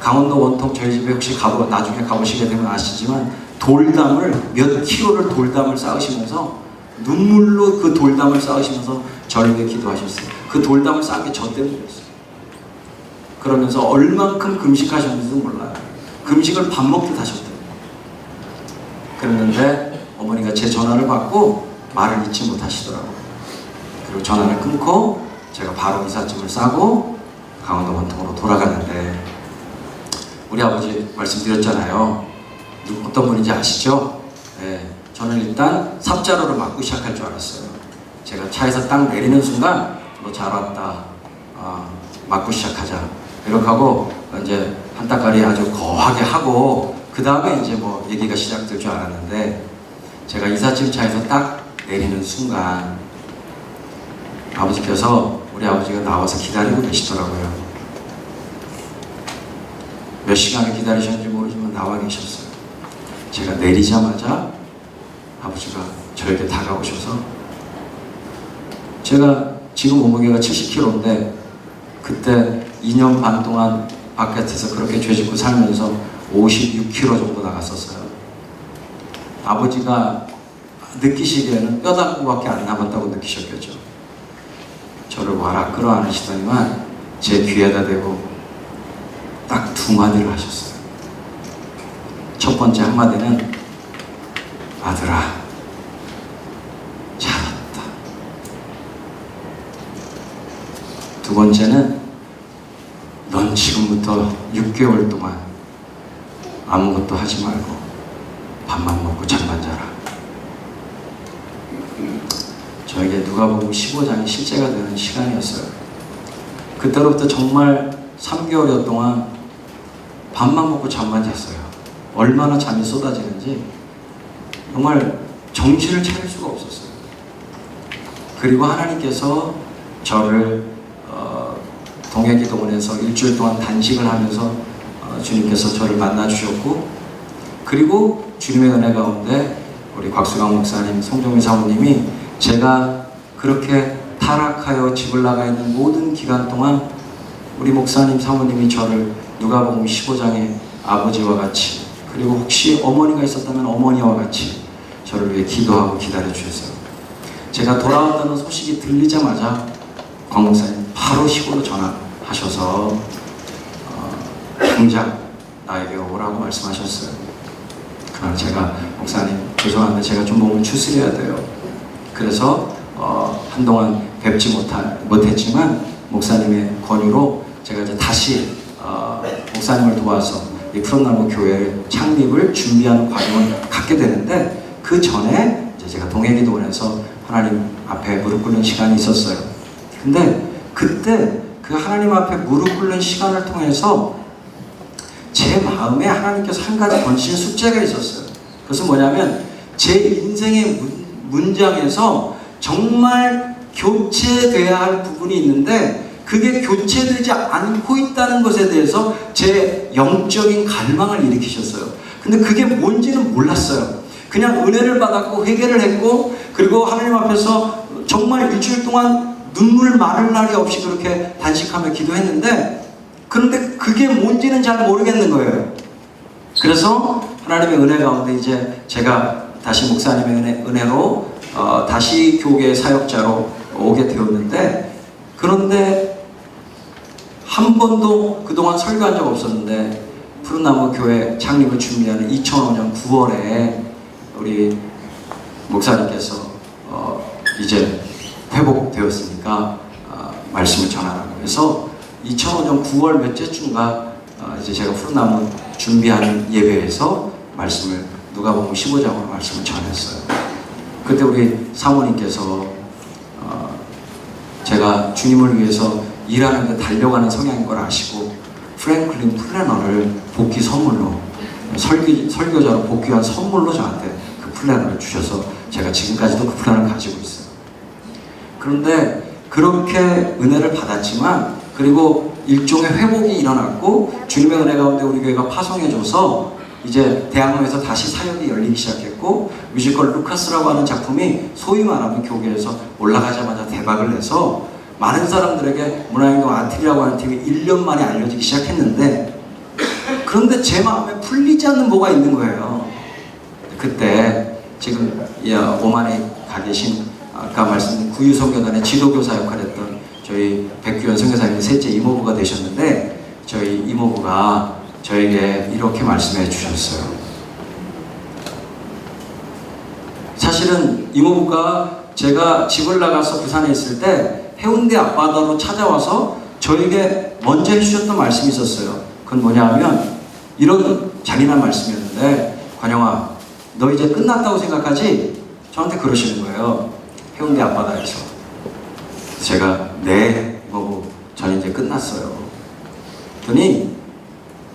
강원도 원통 저희 집에 혹시 나중에 가보시게 되면 아시지만 돌담을 몇 킬로를 돌담을 쌓으시면서 눈물로 그 돌담을 쌓으시면서 저를 위해 기도하셨어요. 그 돌담을 쌓은 게 저 때문이었어요. 그러면서 얼만큼 금식하셨는지도 몰라요. 금식을 밥 먹듯 하셨대요. 그랬는데 어머니가 제 전화를 받고 말을 잊지 못하시더라고요. 그리고 전화를 끊고 제가 바로 이삿짐을 싸고 강원도 원통으로 돌아갔는데 우리 아버지 말씀드렸잖아요. 어떤 분인지 아시죠? 네, 저는 일단 삽자루를 맞고 시작할 줄 알았어요. 제가 차에서 딱 내리는 순간 너 잘 왔다. 맞고 시작하자. 이렇게 하고 이제 한따까리 아주 거하게 하고 그 다음에 이제 뭐 얘기가 시작될 줄 알았는데 제가 이삿짐 차에서 딱 내리는 순간 아버지께서 우리 아버지가 나와서 기다리고 계시더라고요. 몇 시간을 기다리셨는지 모르지만 나와 계셨어요. 제가 내리자마자 아버지가 저에게 다가오셔서 제가 지금 몸무게가 70kg인데 그때 2년 반 동안 바깥에서 그렇게 죄짓고 살면서 56kg 정도 나갔었어요. 아버지가 느끼시기에는 뼈다구밖에 안 남았다고 느끼셨겠죠. 저를 와라 끌어안으시더니만 제 귀에다 대고 딱 두 마디를 하셨어요. 첫 번째 한마디는 아들아 잘했다. 두 번째는 넌 지금부터 6개월 동안 아무것도 하지 말고 밥만 먹고 잠만 자라. 저에게 누가복음 15장이 실제가 되는 시간이었어요. 그때로부터 정말 3개월여 동안 밥만 먹고 잠만 잤어요. 얼마나 잠이 쏟아지는지 정말 정신을 차릴 수가 없었어요. 그리고 하나님께서 저를 동해기도원에서 일주일 동안 단식을 하면서 주님께서 저를 만나 주셨고, 그리고 주님의 은혜 가운데 우리 곽수강 목사님, 송정미 사모님이 제가 그렇게 타락하여 집을 나가 있는 모든 기간 동안 우리 목사님 사모님이 저를 누가복음 15장의 아버지와 같이, 그리고 혹시 어머니가 있었다면 어머니와 같이 저를 위해 기도하고 기다려 주셨어요. 제가 돌아왔다는 소식이 들리자마자 곽 목사님 바로 시골로 전화하셔서 당장 나에게 오라고 말씀하셨어요. 그러나 제가 목사님 죄송한데 제가 좀 몸을 추스려야 돼요. 그래서 한동안 뵙지 못했지만 목사님의 권유로 제가 이제 다시 목사님을 도와서 이 푸른나무 교회 창립을 준비하는 과정을 갖게 되는데, 그 전에 이제 제가 동해기도원에서 하나님 앞에 무릎 꿇는 시간이 있었어요. 근데 그때 그 하나님 앞에 무릎 꿇는 시간을 통해서 제 마음에 하나님께서 한 가지 던진 숙제가 있었어요. 그것은 뭐냐면 제 인생의 문장에서 정말 교체돼야 할 부분이 있는데 그게 교체되지 않고 있다는 것에 대해서 제 영적인 갈망을 일으키셨어요. 근데 그게 뭔지는 몰랐어요. 그냥 은혜를 받았고 회개를 했고, 그리고 하나님 앞에서 정말 일주일 동안 눈물 마를 날이 없이 그렇게 단식하며 기도했는데, 그런데 그게 뭔지는 잘 모르겠는 거예요. 그래서 하나님의 은혜 가운데 이제 제가 다시 목사님의 은혜로 다시 교계 사역자로 오게 되었는데, 그런데 한 번도 그동안 설교한 적 없었는데 푸른나무 교회 창립을 준비하는 2005년 9월에 우리 목사님께서 이제 회복되었으니까 말씀을 전하라고 해서 2005년 9월 몇째쯤가 이제 제가 푸른나무 준비하는 예배에서 말씀을 누가복음 15장으로 말씀을 전했어요. 그때 우리 사모님께서 제가 주님을 위해서 일하는 데 달려가는 성향인 걸 아시고 프랭클린 플래너를 복귀 선물로 설교자로 복귀한 선물로 저한테 그 플래너를 주셔서 제가 지금까지도 그 플래너를 가지고 있어요. 그런데 그렇게 은혜를 받았지만 그리고 일종의 회복이 일어났고 주님의 은혜 가운데 우리 교회가 파송해줘서 이제 대학로에서 다시 사역이 열리기 시작했고 뮤지컬 루카스라고 하는 작품이 소위 말하면 교계에서 올라가자마자 대박을 내서 많은 사람들에게 문화행동 아트리라고 하는 팀이 1년 만에 알려지기 시작했는데 그런데 제 마음에 풀리지 않는 뭐가 있는 거예요. 그때 지금 오만에 가 계신 아까 말씀드린 구유선교단의 지도교사 역할을 했던 저희 백규현 선교사님의 셋째 이모부가 되셨는데 저희 이모부가 저에게 이렇게 말씀해 주셨어요. 사실은 이모부가 제가 집을 나가서 부산에 있을 때 해운대 앞바다로 찾아와서 저에게 먼저 해주셨던 말씀이 있었어요. 그건 뭐냐 하면 이런 잔인한 말씀이었는데 관영아 너 이제 끝났다고 생각하지? 저한테 그러시는 거예요. 해운대 앞바다에서. 제가 네 이모부 전 이제 끝났어요. 그랬더니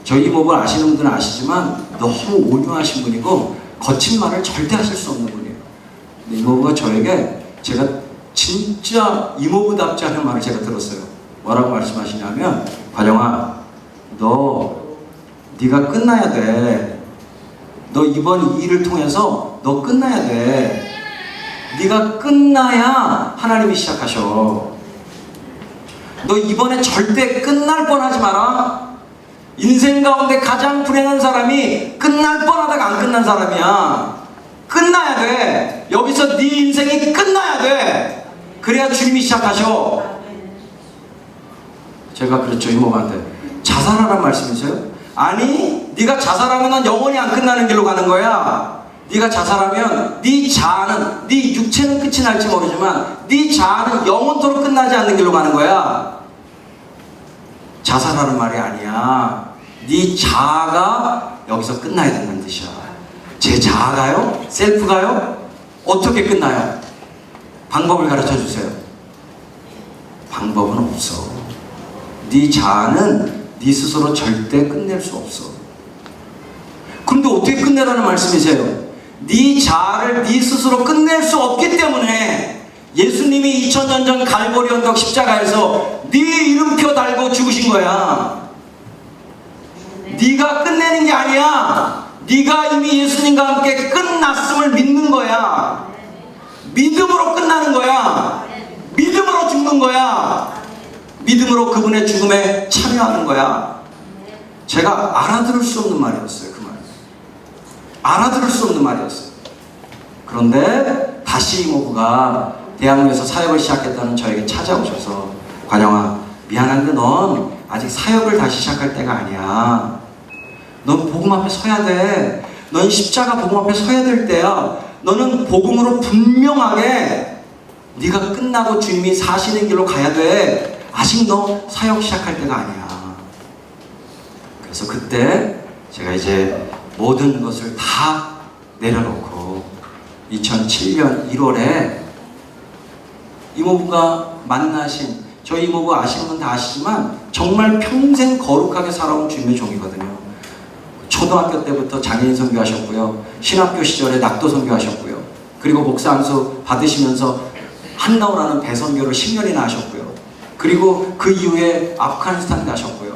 저희 이모부를 아시는 분들은 아시지만 너무 온유하신 분이고 거친 말을 절대 하실 수 없는 분이에요. 근데 이모부가 저에게 제가 진짜 이모부답지 않은 말을 제가 들었어요. 뭐라고 말씀하시냐면 관영아 네가 끝나야 돼. 너 이번 일을 통해서 너 끝나야 돼. 네가 끝나야 하나님이 시작하셔. 너 이번에 절대 끝날 뻔하지 마라. 인생 가운데 가장 불행한 사람이 끝날 뻔하다가 안 끝난 사람이야. 끝나야 돼. 여기서 네 인생이 끝나야 돼. 그래야 주님이 시작하셔. 제가 그랬죠 이모부한테. 자살하란 말씀이세요? 아니 네가 자살하면 넌 영원히 안 끝나는 길로 가는 거야. 네가 자살하면 네 자아는 네 육체는 끝이 날지 모르지만 네 자아는 영원토록 끝나지 않는 길로 가는 거야. 자살하는 말이 아니야. 네 자아가 여기서 끝나야 된다는 뜻이야. 제 자아가요? 셀프가요? 어떻게 끝나요? 방법을 가르쳐 주세요. 방법은 없어. 네 자아는 네 스스로 절대 끝낼 수 없어. 그런데 어떻게 끝내라는 말씀이세요? 네 자아를 네 스스로 끝낼 수 없기 때문에 예수님이 2000년 전 갈보리 언덕 십자가에서 네 이름표 달고 죽으신 거야. 네가 끝내는 게 아니야. 네가 이미 예수님과 함께 끝났음을 믿는 거야. 믿음으로 끝나는 거야. 믿음으로 죽는 거야. 믿음으로 그분의 죽음에 참여하는 거야. 제가 알아들을 수 없는 말이었어요. 그 말. 알아들을 수 없는 말이었어요. 그런데 다시 이모부가 대학로에서 사역을 시작했다는 저에게 찾아오셔서 관영아 미안한데 넌 아직 사역을 다시 시작할 때가 아니야. 넌 복음 앞에 서야 돼. 넌 십자가 복음 앞에 서야 될 때야. 너는 복음으로 분명하게 네가 끝나고 주님이 사시는 길로 가야 돼. 아직 너 사역 시작할 때가 아니야. 그래서 그때 제가 이제 모든 것을 다 내려놓고 2007년 1월에 이모부가 만나신 저희 이모부 아시는 분 다 아시지만 정말 평생 거룩하게 살아온 주님의 종이거든요. 초등학교 때부터 장애인 선교하셨고요. 신학교 시절에 낙도 선교하셨고요. 그리고 목사 안수 받으시면서 한나오라는 배선교를 10년이나 하셨고요. 그리고 그 이후에 아프가니스탄 가셨고요.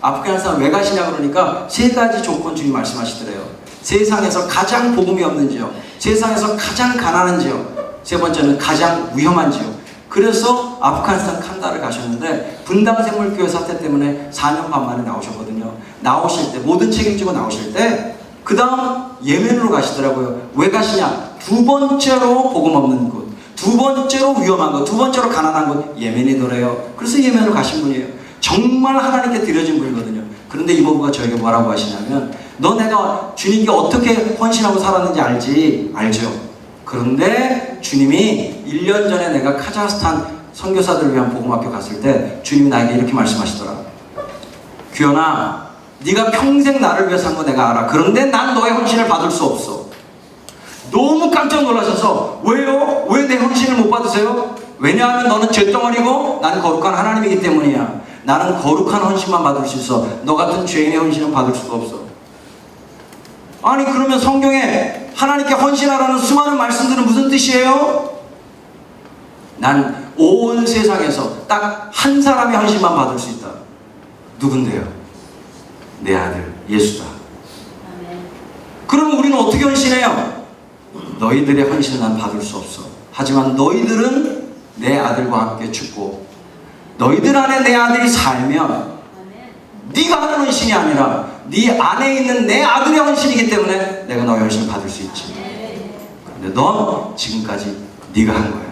아프가니스탄 왜 가시냐 그러니까 세 가지 조건 주님 말씀하시더래요. 세상에서 가장 복음이 없는 지역, 세상에서 가장 가난한 지역, 세 번째는 가장 위험한 지역. 그래서 아프가니스탄 칸다를 가셨는데 분당생물교회 사태 때문에 4년 반 만에 나오셨거든요. 나오실 때 모든 책임지고 나오실 때 그 다음 예멘으로 가시더라고요. 왜 가시냐? 두 번째로 복음 없는 곳, 두 번째로 위험한 곳, 두 번째로 가난한 곳 예멘이더래요. 그래서 예멘으로 가신 분이에요. 정말 하나님께 드려진 분이거든요. 그런데 이모부가 저에게 뭐라고 하시냐면 너 내가 주님께 어떻게 헌신하고 살았는지 알지? 알죠. 그런데 주님이 1년 전에 내가 카자흐스탄 선교사들을 위한 복음학교 갔을 때 주님이 나에게 이렇게 말씀하시더라. 규현아, 네가 평생 나를 위해서 한 거 내가 알아. 그런데 난 너의 헌신을 받을 수 없어. 너무 깜짝 놀라셔서 왜요? 왜 내 헌신을 못 받으세요? 왜냐하면 너는 죄덩어리고 나는 거룩한 하나님이기 때문이야. 나는 거룩한 헌신만 받을 수 있어. 너 같은 죄인의 헌신은 받을 수가 없어. 아니 그러면 성경에 하나님께 헌신하라는 수많은 말씀들은 무슨 뜻이에요? 난 온 세상에서 딱 한 사람의 헌신만 받을 수 있다. 누군데요? 내 아들 예수다. 그럼 우리는 어떻게 헌신해요? 너희들의 헌신은 난 받을 수 없어. 하지만 너희들은 내 아들과 함께 죽고 너희들 안에 내 아들이 살면 네가 하는 헌신이 아니라 네 안에 있는 내 아들의 헌신이기 때문에 내가 너의 헌신을 받을 수 있지. 근데 넌 지금까지 네가 한 거야.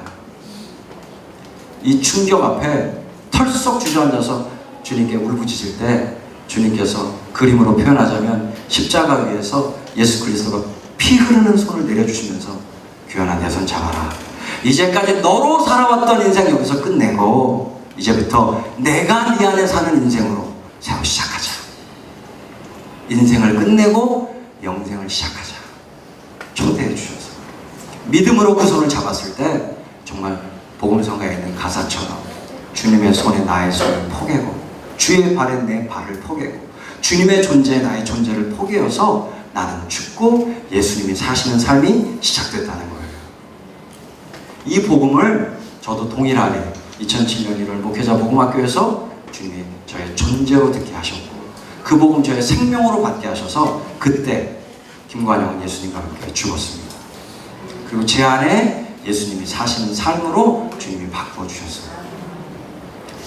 이 충격 앞에 털썩 주저앉아서 주님께 울부짖을 때 주님께서 그림으로 표현하자면 십자가 위에서 예수 그리스도가 피 흐르는 손을 내려주시면서 귀환아 내 손 잡아라. 이제까지 너로 살아왔던 인생 여기서 끝내고 이제부터 내가 네 안에 사는 인생으로 새로 시작하자. 인생을 끝내고 영생을 시작하자. 초대해 주셔서 믿음으로 그 손을 잡았을 때 정말 복음성가에 있는 가사처럼 주님의 손에 나의 손을 포개고 주의 발에 내 발을 포개고 주님의 존재에 나의 존재를 포개어서 나는 죽고 예수님이 사시는 삶이 시작됐다는 거예요. 이 복음을 저도 동일하게 2007년 1월 목회자 복음학교에서 주님이 저의 존재로 듣게 하셨고 그 복음 저의 생명으로 받게 하셔서 그때 김관영은 예수님과 함께 죽었습니다. 그리고 제 안에 예수님이 사시는 삶으로 주님이 바꿔주셨어요.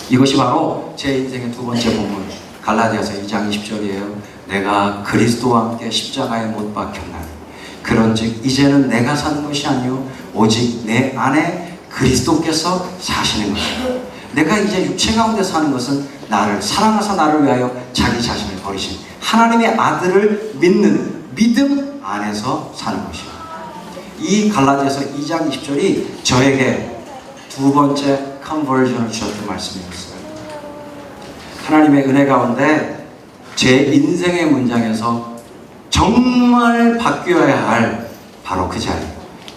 이것이 바로 제 인생의 두 번째 본문 갈라디아서 2장 20절이에요. 내가 그리스도와 함께 십자가에 못 박혔나니 그런즉 이제는 내가 사는 것이 아니요 오직 내 안에 그리스도께서 사시는 것이다. 내가 이제 육체 가운데 사는 것은 나를 사랑하사 나를 위하여 자기 자신을 버리신 하나님의 아들을 믿는 믿음 안에서 사는 것이다. 이 갈라디아서 2장 20절이 저에게 두 번째 컨버전을 주셨던 말씀이었어요. 하나님의 은혜 가운데 제 인생의 문장에서 정말 바뀌어야 할 바로 그 자리,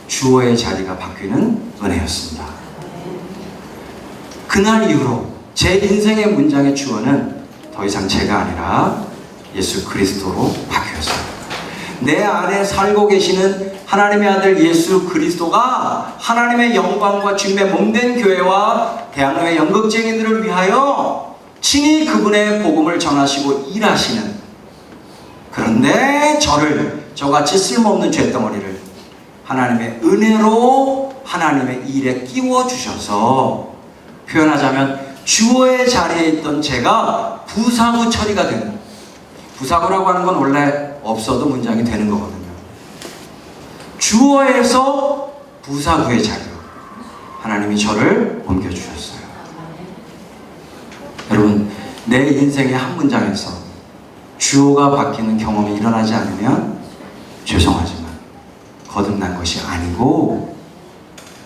주어의 자리가 바뀌는 은혜였습니다. 그날 이후로 제 인생의 문장의 주어는 더 이상 제가 아니라 예수 그리스도로 바뀌었어요. 내 안에 살고 계시는 하나님의 아들 예수 그리스도가 하나님의 영광과 주님의 몸된 교회와 대한민국의 연극쟁이들을 위하여 친히 그분의 복음을 전하시고 일하시는, 그런데 저같이 쓸모없는 죄덩어리를 하나님의 은혜로 하나님의 일에 끼워주셔서 표현하자면 주어의 자리에 있던 제가 부사구 처리가 되는, 부사구라고 하는 건 원래 없어도 문장이 되는 거거든요. 주어에서 부사구의 자리로 하나님이 저를 옮겨주셨어요. 여러분, 내 인생의 한 문장에서 주어가 바뀌는 경험이 일어나지 않으면 죄송하지만 거듭난 것이 아니고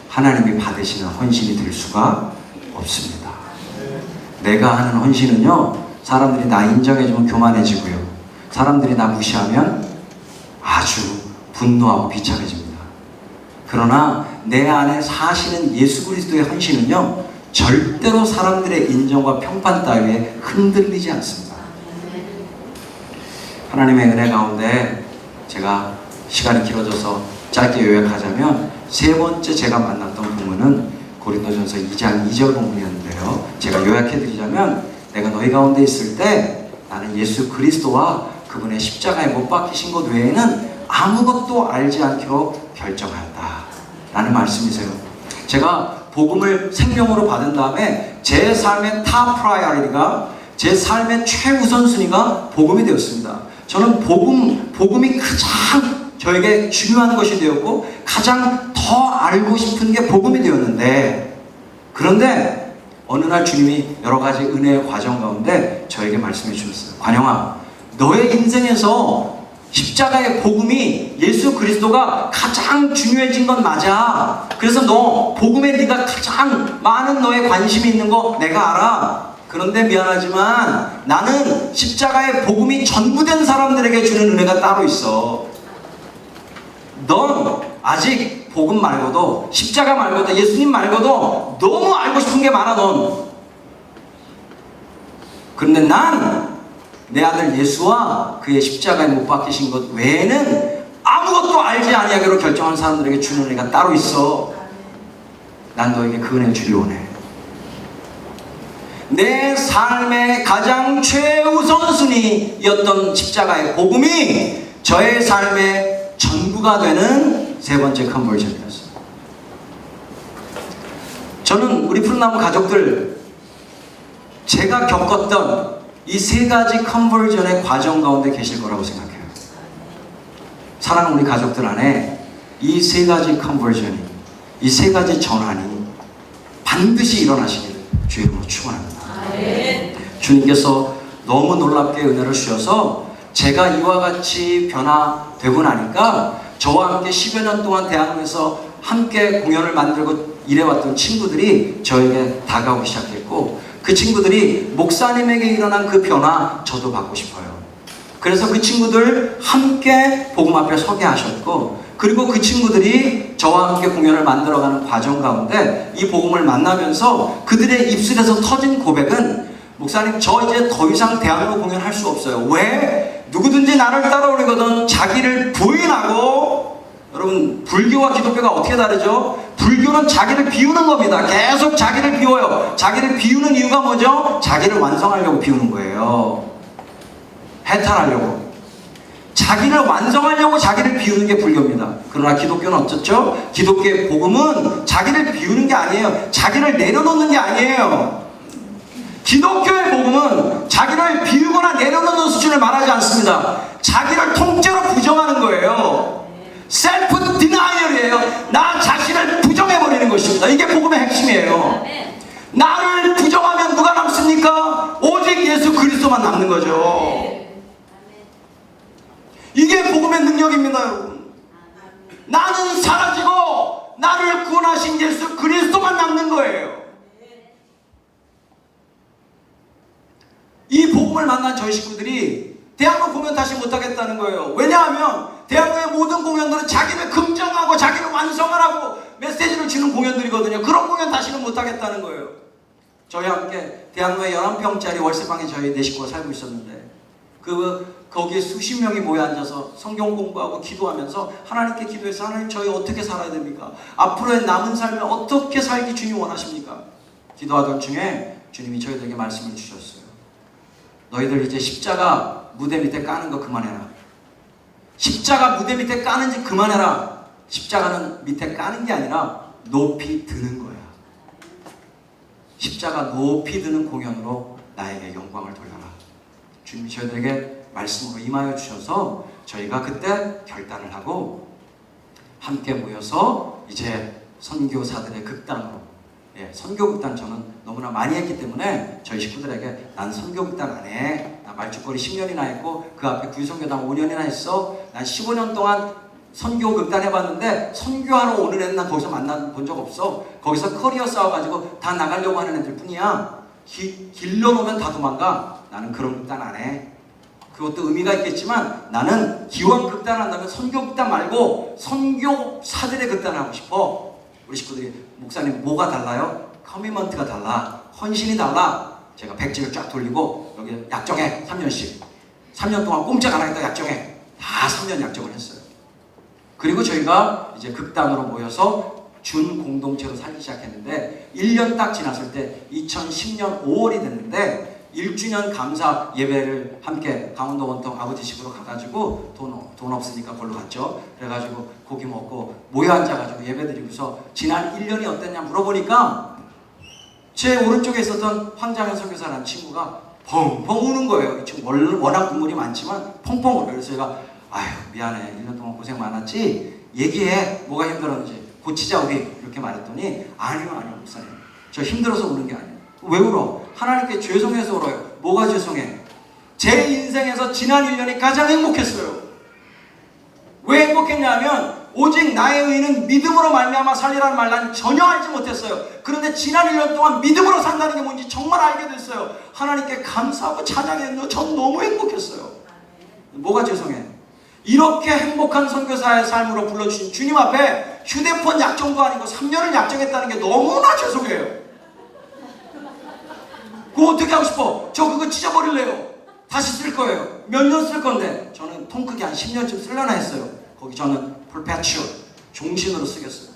하나님이 받으시는 헌신이 될 수가 없습니다. 내가 하는 헌신은요, 사람들이 나 인정해주면 교만해지고요, 사람들이 나 무시하면 아주 분노하고 비참해집니다. 그러나 내 안에 사시는 예수 그리스도의 헌신은요, 절대로 사람들의 인정과 평판 따위에 흔들리지 않습니다. 하나님의 은혜 가운데 제가 시간이 길어져서 짧게 요약하자면 세 번째 제가 만났던 본문은 고린도전서 2장 2절 본문이었는데요. 제가 요약해드리자면 내가 너희 가운데 있을 때 나는 예수 그리스도와 그분의 십자가에 못 박히신 것 외에는 아무것도 알지 않기로 결정하였다 라는 말씀이세요. 제가 복음을 생명으로 받은 다음에 제 삶의 탑 프라이어리티가, 제 삶의 최우선순위가 복음이 되었습니다. 저는 복음이 가장 저에게 중요한 것이 되었고 가장 더 알고 싶은 게 복음이 되었는데, 그런데 어느 날 주님이 여러 가지 은혜의 과정 가운데 저에게 말씀해 주셨어요. 관영아, 너의 인생에서 십자가의 복음이 예수 그리스도가 가장 중요해진 건 맞아. 그래서 너 복음에 네가 가장 많은 너의 관심이 있는 거 내가 알아. 그런데 미안하지만 나는 십자가의 복음이 전부된 사람들에게 주는 은혜가 따로 있어. 넌 아직 복음 말고도, 십자가 말고도, 예수님 말고도 너무 알고 싶은 게 많아. 넌 그런데 난 내 아들 예수와 그의 십자가에 못 박히신 것 외에는 아무것도 알지 아니하기로 결정한 사람들에게 주는 은혜가 따로 있어. 난 너에게 그 은혜를 주리 원해. 내 삶의 가장 최우선순위였던 십자가의 복음이 저의 삶의 전부가 되는 세 번째 컨버전이었어요. 저는 우리 푸른나무 가족들, 제가 겪었던 이 세 가지 컨버전의 과정 가운데 계실 거라고 생각해요. 사랑하는 우리 가족들 안에 이 세 가지 컨버전이, 이 세 가지 전환이 반드시 일어나시기를 주의 이름으로 축원합니다. 주님께서 너무 놀랍게 은혜를 주셔서 제가 이와 같이 변화되고 나니까 저와 함께 10여 년 동안 대학로에서 함께 공연을 만들고 일해왔던 친구들이 저에게 다가오기 시작했고, 그 친구들이 목사님에게 일어난 그 변화 저도 받고 싶어요. 그래서 그 친구들 함께 복음 앞에 서게 하셨고, 그리고 그 친구들이 저와 함께 공연을 만들어가는 과정 가운데 이 복음을 만나면서 그들의 입술에서 터진 고백은, 목사님 저 이제 더 이상 대학로 공연할 수 없어요. 왜? 누구든지 나를 따라오려거든 자기를 부인하고, 여러분 불교와 기독교가 어떻게 다르죠? 불교는 자기를 비우는 겁니다. 계속 자기를 비워요. 자기를 비우는 이유가 뭐죠? 자기를 완성하려고 비우는 거예요. 해탈하려고. 자기를 완성하려고 자기를 비우는 게 불교입니다. 그러나 기독교는 어떻죠? 기독교의 복음은 자기를 비우는 게 아니에요. 자기를 내려놓는 게 아니에요. 기독교의 복음은 자기를 비우거나 내려놓는 수준을 말하지 않습니다. 자기를 통째로 부정하는 거예요. 셀프 디나이얼이에요. 나 자신을 부정해버리는 것입니다. 이게 복음의 핵심이에요. 나를 부정하면 누가 남습니까? 오직 예수 그리스도만 남는 거죠. 이게 복음의 능력입니다, 여러분. 나는 사라지고 나를 구원하신 예수 그리스도만 남는 거예요. 이 복음을 만난 저희 식구들이 대학로 공연 다시 못하겠다는 거예요. 왜냐하면 대학로의 모든 공연들은 자기를 긍정하고 자기를 완성하라고 메시지를 주는 공연들이거든요. 그런 공연 다시는 못하겠다는 거예요. 저희와 함께 대학로에 11평짜리 월세방에 저희 4식구가 살고 있었는데, 거기에 수십 명이 모여 앉아서 성경 공부하고 기도하면서 하나님께 기도해서, 하나님 저희 어떻게 살아야 됩니까? 앞으로의 남은 삶을 어떻게 살기 주님 원하십니까? 기도하던 중에 주님이 저희들에게 말씀을 주셨어요. 너희들 이제 십자가 무대 밑에 까는 거 그만해라. 십자가 무대 밑에 까는지 그만해라. 십자가는 밑에 까는 게 아니라 높이 드는 거야. 십자가 높이 드는 공연으로 나에게 영광을 돌려라. 주님이 저희들에게 말씀으로 임하여 주셔서 저희가 그때 결단을 하고 함께 모여서 이제 선교사들의 극단으로, 선교극단 저는 너무나 많이 했기 때문에 저희 식구들에게 난 선교극단 안 해. 나 말죽거리 10년이나 했고 그 앞에 구유선교단 5년이나 했어. 난 15년 동안 선교극단 해봤는데 선교하러 오는 애는 난 거기서 만나본 적 없어. 거기서 커리어 싸워가지고 다 나가려고 하는 애들 뿐이야. 길러놓으면 다 도망가. 나는 그런 극단 안 해. 그것도 의미가 있겠지만 나는 기왕 극단 한다면 선교극단 말고 선교사들의 극단을 하고 싶어. 우리 식구들이 목사님 뭐가 달라요? 커미먼트가 달라. 헌신이 달라. 제가 백지를 쫙 돌리고 여기 약정해. 3년씩. 3년 동안 꼼짝 안 하겠다 약정해. 다 3년 약정을 했어요. 그리고 저희가 이제 극단으로 모여서 준 공동체로 살기 시작했는데 1년 딱 지났을 때 2010년 5월이 됐는데 1주년 감사 예배를 함께 강원도 원통 아버지 집으로 가가지고 돈 없으니까 걸로 갔죠. 그래가지고 고기 먹고 모여 앉아가지고 예배 드리고서 지난 1년이 어땠냐 물어보니까 제 오른쪽에 있었던 황장현 선교사라는 친구가 펑펑 우는 거예요. 이 친구 워낙 눈물이 많지만 펑펑 울어요. 그래서 제가 아휴 미안해 1년 동안 고생 많았지 얘기해 뭐가 힘들었는지 고치자 우리 이렇게 말했더니 아니요 목사님 저 힘들어서 우는 게 아니에요. 왜 울어? 하나님께 죄송해서 울어요. 뭐가 죄송해? 제 인생에서 지난 1년이 가장 행복했어요. 왜 행복했냐면 오직 나의 의는 믿음으로 말미암아 살리라는 말 난 전혀 알지 못했어요. 그런데 지난 1년 동안 믿음으로 산다는 게 뭔지 정말 알게 됐어요. 하나님께 감사하고 찬양했는데 전 너무 행복했어요. 뭐가 죄송해? 이렇게 행복한 선교사의 삶으로 불러주신 주님 앞에 휴대폰 약정도 아니고 3년을 약정했다는 게 너무나 죄송해요. 그거 어떻게 하고 싶어? 저 그거 찢어버릴래요. 다시 쓸 거예요. 몇 년 쓸 건데. 저는 통 크게 한 10년쯤 쓸려나 했어요. 거기 저는 perpetual, 종신으로 쓰겠어요.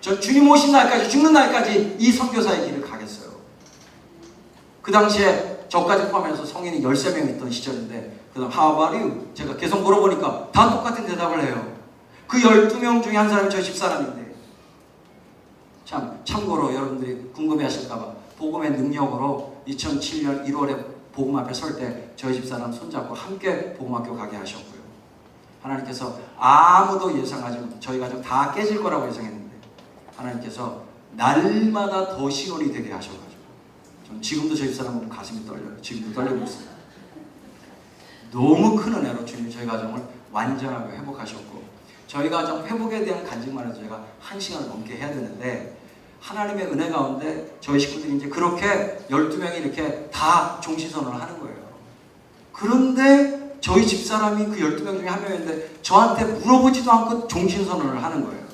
저 주님 오신 날까지, 죽는 날까지 이 선교사의 길을 가겠어요. 그 당시에 저까지 포함해서 성인이 13명 있던 시절인데, 그 다음 How about you? 제가 계속 물어보니까 다 똑같은 대답을 해요. 그 12명 중에 한 사람이 저희 집사람인데, 참고로 여러분들이 궁금해하실까봐 복음의 능력으로 2007년 1월에 복음 앞에 설 때 저희 집사람 손잡고 함께 복음학교 가게 하셨고요. 하나님께서 아무도 예상하지 못, 저희 가정 다 깨질 거라고 예상했는데 하나님께서 날마다 더 시온이 되게 하셔가지고 전 지금도 저희 집사람 보면 가슴이 떨려요. 지금도 떨리고 있습니다. 너무 큰 은혜로 주님이 저희 가정을 완전하게 회복하셨고, 저희 가정 회복에 대한 간증만 해도 제가 1시간을 넘게 해야 되는데, 하나님의 은혜 가운데 저희 식구들이 이제 그렇게 12명이 이렇게 다 종신선언을 하는 거예요. 그런데 저희 집사람이 그 12명 중에 한 명인데 저한테 물어보지도 않고 종신선언을 하는 거예요.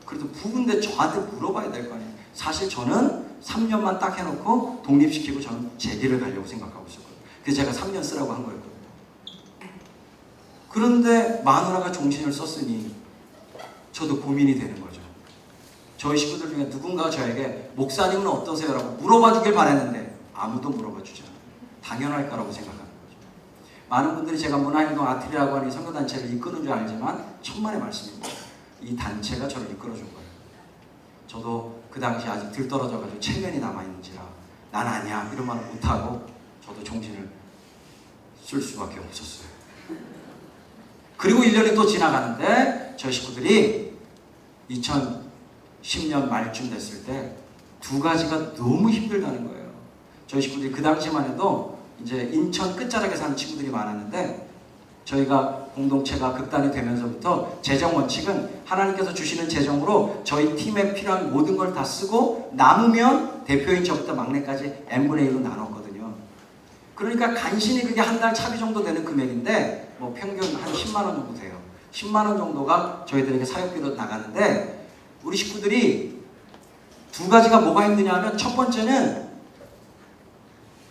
그래도 부부인데 저한테 물어봐야 될 거 아니에요. 사실 저는 3년만 딱 해놓고 독립시키고 저는 제 길을 가려고 생각하고 있었거든요. 그래서 제가 3년 쓰라고 한 거였거든요. 그런데 마누라가 종신을 썼으니 저도 고민이 되는 거죠. 저희 식구들 중에 누군가 저에게 목사님은 어떠세요? 라고 물어봐 주길 바랬는데 아무도 물어봐 주지 않아요. 당연할까라고 생각하는 거죠. 많은 분들이 제가 문화행동 아트리라고 하는 이 선교단체를 이끄는 줄 알지만 천만의 말씀입니다. 이 단체가 저를 이끌어준 거예요. 저도 그 당시 아직 들떨어져가지고 체면이 남아있는지라 난 아니야 이런 말을 못하고 저도 종신을 쓸 수밖에 없었어요. 그리고 1년이 또 지나가는데 저희 식구들이 2010년 말쯤 됐을 때 두 가지가 너무 힘들다는 거예요. 저희 식구들이 그 당시만 해도 이제 인천 끝자락에 사는 친구들이 많았는데, 저희가 공동체가 극단이 되면서부터 재정 원칙은 하나님께서 주시는 재정으로 저희 팀에 필요한 모든 걸 다 쓰고 남으면 대표인 저부터 막내까지 n분의 1로 나눴거든요. 그러니까 간신히 그게 한 달 차비 정도 되는 금액인데 뭐 평균 한 10만 원 정도 돼요. 10만 원 정도가 저희들에게 사역비로 나가는데, 우리 식구들이 두 가지가 뭐가 힘드냐 하면 첫 번째는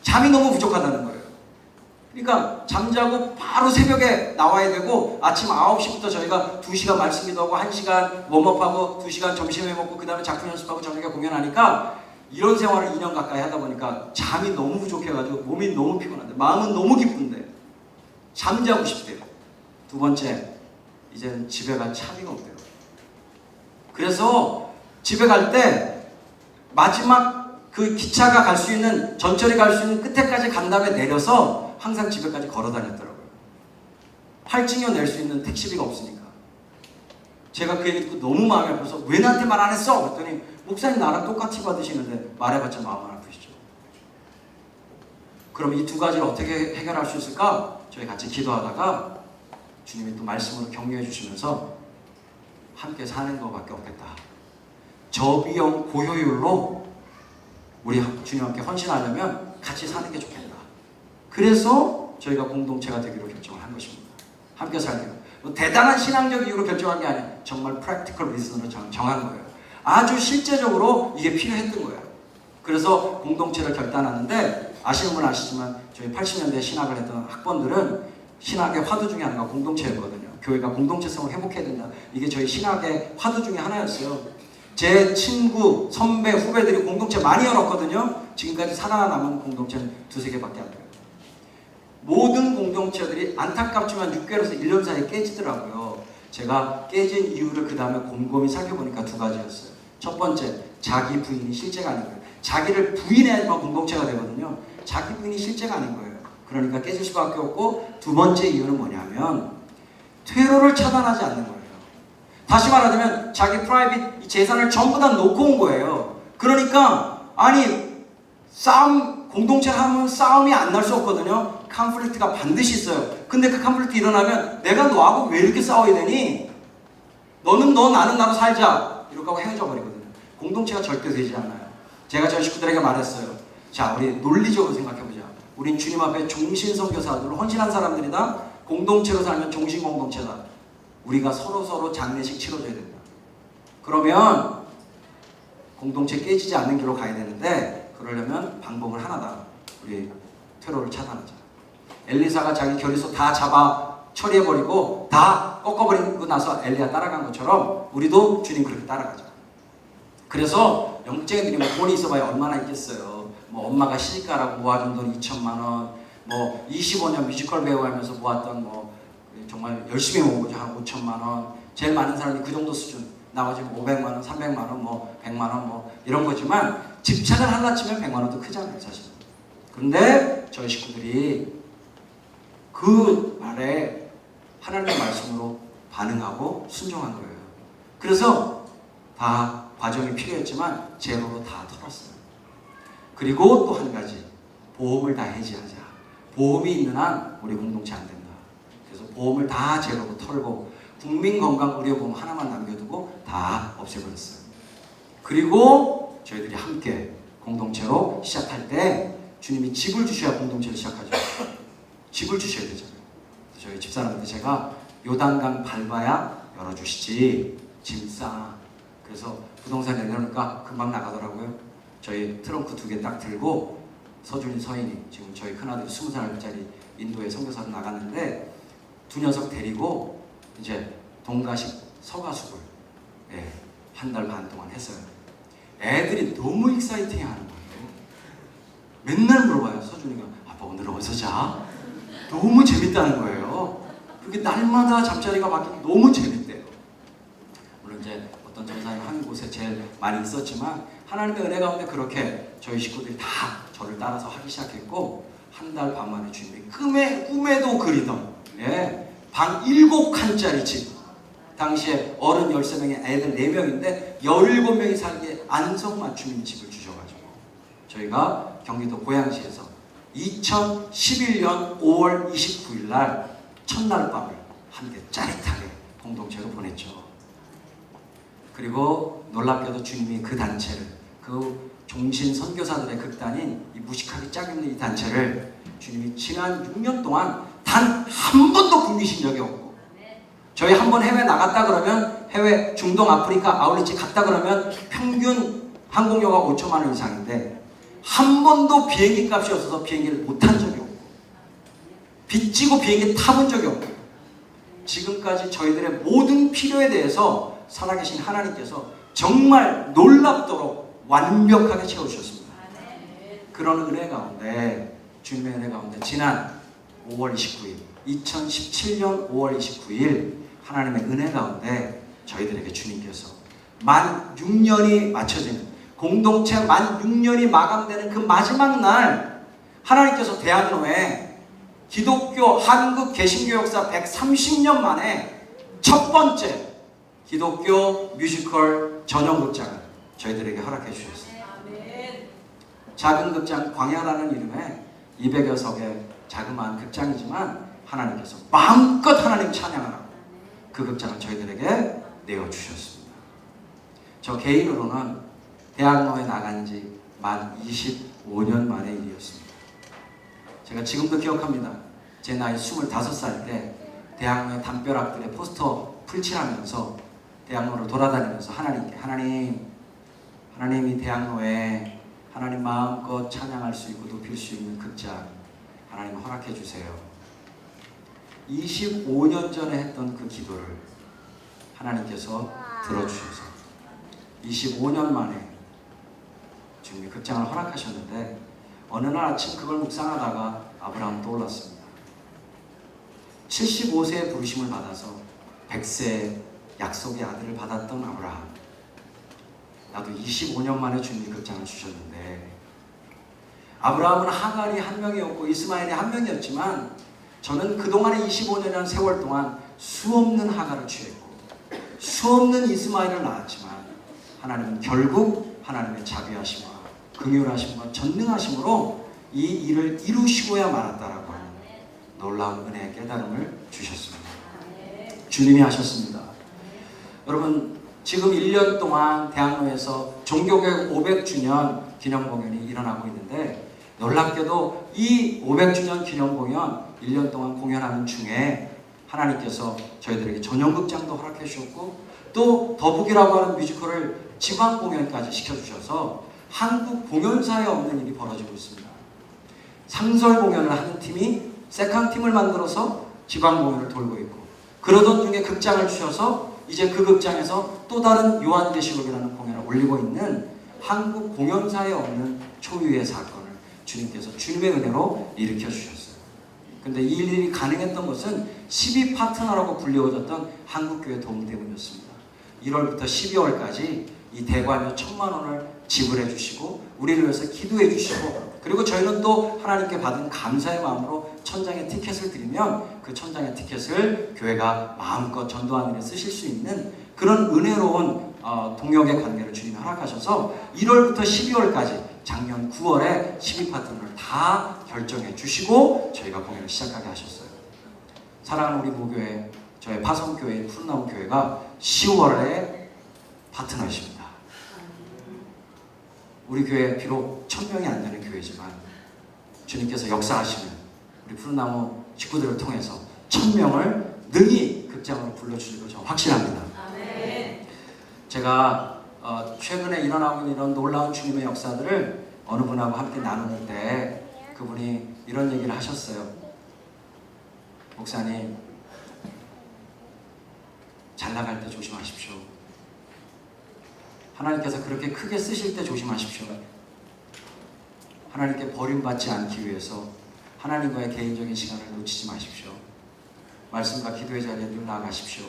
잠이 너무 부족하다는 거예요. 그러니까 잠자고 바로 새벽에 나와야 되고, 아침 9시부터 저희가 2시간 말씀 기도하고 1시간 웜업하고 2시간 점심에 먹고 그 다음에 작품 연습하고 저녁에 공연하니까 이런 생활을 2년 가까이 하다 보니까 잠이 너무 부족해가지고 몸이 너무 피곤한데 마음은 너무 기쁜데 잠자고 싶대요. 두 번째, 이제는 집에 갈 차비가 없대요. 그래서 집에 갈 때 마지막 그 기차가 갈 수 있는, 전철이 갈 수 있는 끝에까지 간 다음에 내려서 항상 집에까지 걸어 다녔더라고요. 할증료 낼 수 있는 택시비가 없으니까. 제가 그 얘기 듣고 너무 마음이 아파서 왜 나한테 말 안 했어? 그랬더니 목사님 나랑 똑같이 받으시는데 말해봤자 마음은 아프시죠. 그럼 이 두 가지를 어떻게 해결할 수 있을까? 저희 같이 기도하다가 주님이 또 말씀으로 격려해 주시면서 함께 사는 것밖에 없겠다. 저비용 고효율로 우리 주님 함께 헌신하려면 같이 사는 게 좋겠다. 그래서 저희가 공동체가 되기로 결정을 한 것입니다. 함께 살기로. 뭐 대단한 신앙적 이유로 결정한 게 아니라 정말 practical reason으로 정한 거예요. 아주 실제적으로 이게 필요했던 거예요. 그래서 공동체를 결단하는데, 아시는 분은 아시지만 저희 80년대에 신학을 했던 학번들은 신학의 화두 중에 하나가 공동체였거든요. 교회가 공동체성을 회복해야 된다. 이게 저희 신학의 화두 중에 하나였어요. 제 친구, 선배, 후배들이 공동체 많이 열었거든요. 지금까지 살아남은 공동체는 2-3개밖에 안 돼요. 모든 공동체들이 안타깝지만 6개월에서 1년 사이에 깨지더라고요. 제가 깨진 이유를 그 다음에 곰곰이 살펴보니까 2가지였어요. 첫 번째, 자기 부인이 실제가 아닌 거예요. 자기를 부인해야지만 공동체가 되거든요. 자기 부인이 실제가 아닌 거예요. 그러니까 깨질 수밖에 없고, 두 번째 이유는 뭐냐면 퇴로를 차단하지 않는 거예요. 다시 말하자면 자기 프라이빗 재산을 전부 다 놓고 온 거예요. 그러니까 아니 공동체를 하면 싸움이 안 날 수 없거든요. 컨플릭트가 반드시 있어요. 근데 그 컨플릭트 일어나면 내가 너하고 왜 이렇게 싸워야 되니? 너는 너, 나는 나로 살자. 이렇게 하고 헤어져 버리거든요. 공동체가 절대 되지 않아요. 제가 저희 식구들에게 말했어요. 자, 우리 논리적으로 생각해보자. 우린 주님 앞에 종신 선교사들, 헌신한 사람들이다. 공동체로 살면 종신 공동체다. 우리가 서로 장례식 치러줘야 된다. 그러면 공동체 깨지지 않는 길로 가야 되는데, 그러려면 방법은 우리 테러를 차단하잖아요. 엘리사가 자기 결의소 다 잡아 처리해버리고 다 꺾어버리고 나서 엘리야 따라간 것처럼 우리도 주님 그렇게 따라가죠. 그래서 영적인 일이 뭐 돈이 있어봐야 얼마나 있겠어요. 뭐 엄마가 시집가라고 모아준 돈 2천만 원, 뭐 25년 뮤지컬 배우 하면서 모았던 뭐 정말 열심히 모은 거죠. 한 5천만 원. 제일 많은 사람이 그 정도 수준. 나머지 500만 원, 300만 원, 뭐 100만 원 뭐 이런 거지만 집착을 하려 치면 100만 원도 크잖아요, 사실. 그런데 저희 식구들이 그 말에 하나님의 말씀으로 반응하고 순종한 거예요. 그래서 다 과정이 필요했지만 제로로 다 털었어요. 그리고 또 한 가지, 보험을 다 해지하자. 보험이 있는 한 우리 공동체 안 된다. 그래서 보험을 다 제로로 털고 국민건강의료보험 하나만 남겨두고 다 없애버렸어요. 그리고 저희들이 함께 공동체로 시작할 때 주님이 집을 주셔야 공동체를 시작하죠. 집을 주셔야 되잖아요. 저희 집사람한테 제가 요단강 밟아야 열어주시지 짐 싸. 그래서 부동산에 내놓으니까 금방 나가더라고요. 저희 트렁크 2개 딱 들고 서준이 서인이 지금 저희 큰아들이 20살짜리 인도에 선교사로 나갔는데 두 녀석 데리고 이제 동가식 서가숙을 한 달 반 동안 했어요. 애들이 너무 익사이팅 하는 거예요. 맨날 물어봐요. 서준이가 아빠 오늘 어디서 자? 너무 재밌다는 거예요. 그게 날마다 잠자리가 바뀌고 너무 재밌대요. 물론 이제 어떤 전사님 한 곳에 제일 많이 있었지만 하나님의 은혜 가운데 그렇게 저희 식구들이 다 저를 따라서 하기 시작했고 한 달 반 만에 주님이 꿈에도 그리던 방 7칸짜리 집. 당시에 어른 13명에 애들 4명인데 17명이 살기에 안성맞춤인 집을 주셔가지고 저희가 경기도 고양시에서 2011년 5월 29일 날 첫날 밤을 함께 짜릿하게 공동체로 보냈죠. 그리고 놀랍게도 주님이 그 단체를, 그 종신 선교사들의 극단인 이 무식하게 짝있는 이 단체를 주님이 지난 6년 동안 단 한 번도 굶기신 적이 없고, 저희 한 번 해외 나갔다 그러면, 해외 중동 아프리카 아울렛이 갔다 그러면 평균 항공료가 5천만 원 이상인데 한 번도 비행기 값이 없어서 비행기를 못 탄 적이 없고 빚지고 비행기 타본 적이 없고 지금까지 저희들의 모든 필요에 대해서 살아계신 하나님께서 정말 놀랍도록 완벽하게 채워주셨습니다. 그런 은혜 가운데, 주님의 은혜 가운데 지난 5월 29일 2017년 5월 29일 하나님의 은혜 가운데 저희들에게 주님께서 만 6년이 맞춰지는, 공동체 만 6년이 마감되는 그 마지막 날 하나님께서 대학로에 기독교 한국 개신교 역사 130년 만에 첫 번째 기독교 뮤지컬 전용 극장을 저희들에게 허락해 주셨어요. 작은 극장 광야라는 이름의 200여 석의 자그마한 극장이지만 하나님께서 마음껏 하나님 찬양하라고 그 극장을 저희들에게 내어주셨습니다. 저 개인으로는 대학로에 나간 지 만 25년 만의 일이었습니다. 제가 지금도 기억합니다. 제 나이 25살 때 대학로의 담벼락들에 포스터 풀칠하면서 대학로를 돌아다니면서 하나님께, 하나님이 대학로에 하나님 마음껏 찬양할 수 있고 높일 수 있는 극장 하나님 허락해 주세요. 25년 전에 했던 그 기도를 하나님께서 들어주셔서 25년 만에 주님이 극장을 허락하셨는데 어느 날 아침 그걸 묵상하다가 아브라함 떠올랐습니다. 75세의 부르심을 받아서 100세의 약속의 아들을 받았던 아브라함. 나도 25년 만에 주님이 극장을 주셨는데 아브라함은 하갈이 한 명이었고 이스마엘이 한 명이었지만 저는 그동안의 25년이라는 세월 동안 수없는 하갈을 취했고 수없는 이스마엘을 낳았지만 하나님은 결국 하나님의 자비하심과 긍휼하심과 전능하심으로 이 일을 이루시고야 말았다라고 하는 놀라운 은혜의 깨달음을 주셨습니다. 주님이 하셨습니다. 여러분 지금 1년 동안 대학로에서 종교개혁 500주년 기념공연이 일어나고 있는데 놀랍게도 이 500주년 기념공연 1년 동안 공연하는 중에 하나님께서 저희들에게 전용극장도 허락해 주셨고 또 더북이라고 하는 뮤지컬을 지방 공연까지 시켜주셔서 한국 공연사에 없는 일이 벌어지고 있습니다. 상설 공연을 하는 팀이 세컨 팀을 만들어서 지방 공연을 돌고 있고, 그러던 중에 극장을 주셔서 이제 그 극장에서 또 다른 요한계시록이라는 공연을 올리고 있는 한국 공연사에 없는 초유의 사건을 주님께서 주님의 은혜로 일으켜 주셨어요. 근데 이 일이 가능했던 것은 12 파트너라고 불리워졌던 한국교회 도움 때문이었습니다. 1월부터 12월까지 이 대관료 1,000만 원을 지불해 주시고 우리를 위해서 기도해 주시고, 그리고 저희는 또 하나님께 받은 감사의 마음으로 1000장의 티켓을 드리면 그 1000장의 티켓을 교회가 마음껏 전도하는 데 쓰실 수 있는 그런 은혜로운 동역의 관계를 주님이 허락하셔서 1월부터 12월까지 작년 9월에 12파트너를 다 결정해 주시고 저희가 공연을 시작하게 하셨어요. 사랑하는 우리 모교회, 저희 파송교회 푸른나무 교회가 10월에 파트너십니다. 우리 교회 비록 1000명이 안 되는 교회지만 주님께서 역사하시면 우리 푸른나무 식구들을 통해서 1000명을 능히 극장으로 불러주실 거 저는 확신합니다. 아멘. 제가 최근에 일어나고 있는 이런 놀라운 주님의 역사들을 어느 분하고 함께 나누는 때 그분이 이런 얘기를 하셨어요. 목사님, 잘 나갈 때 조심하십시오. 하나님께서 그렇게 크게 쓰실 때 조심하십시오. 하나님께 버림받지 않기 위해서 하나님과의 개인적인 시간을 놓치지 마십시오. 말씀과 기도의 자리에 늘 나아가십시오.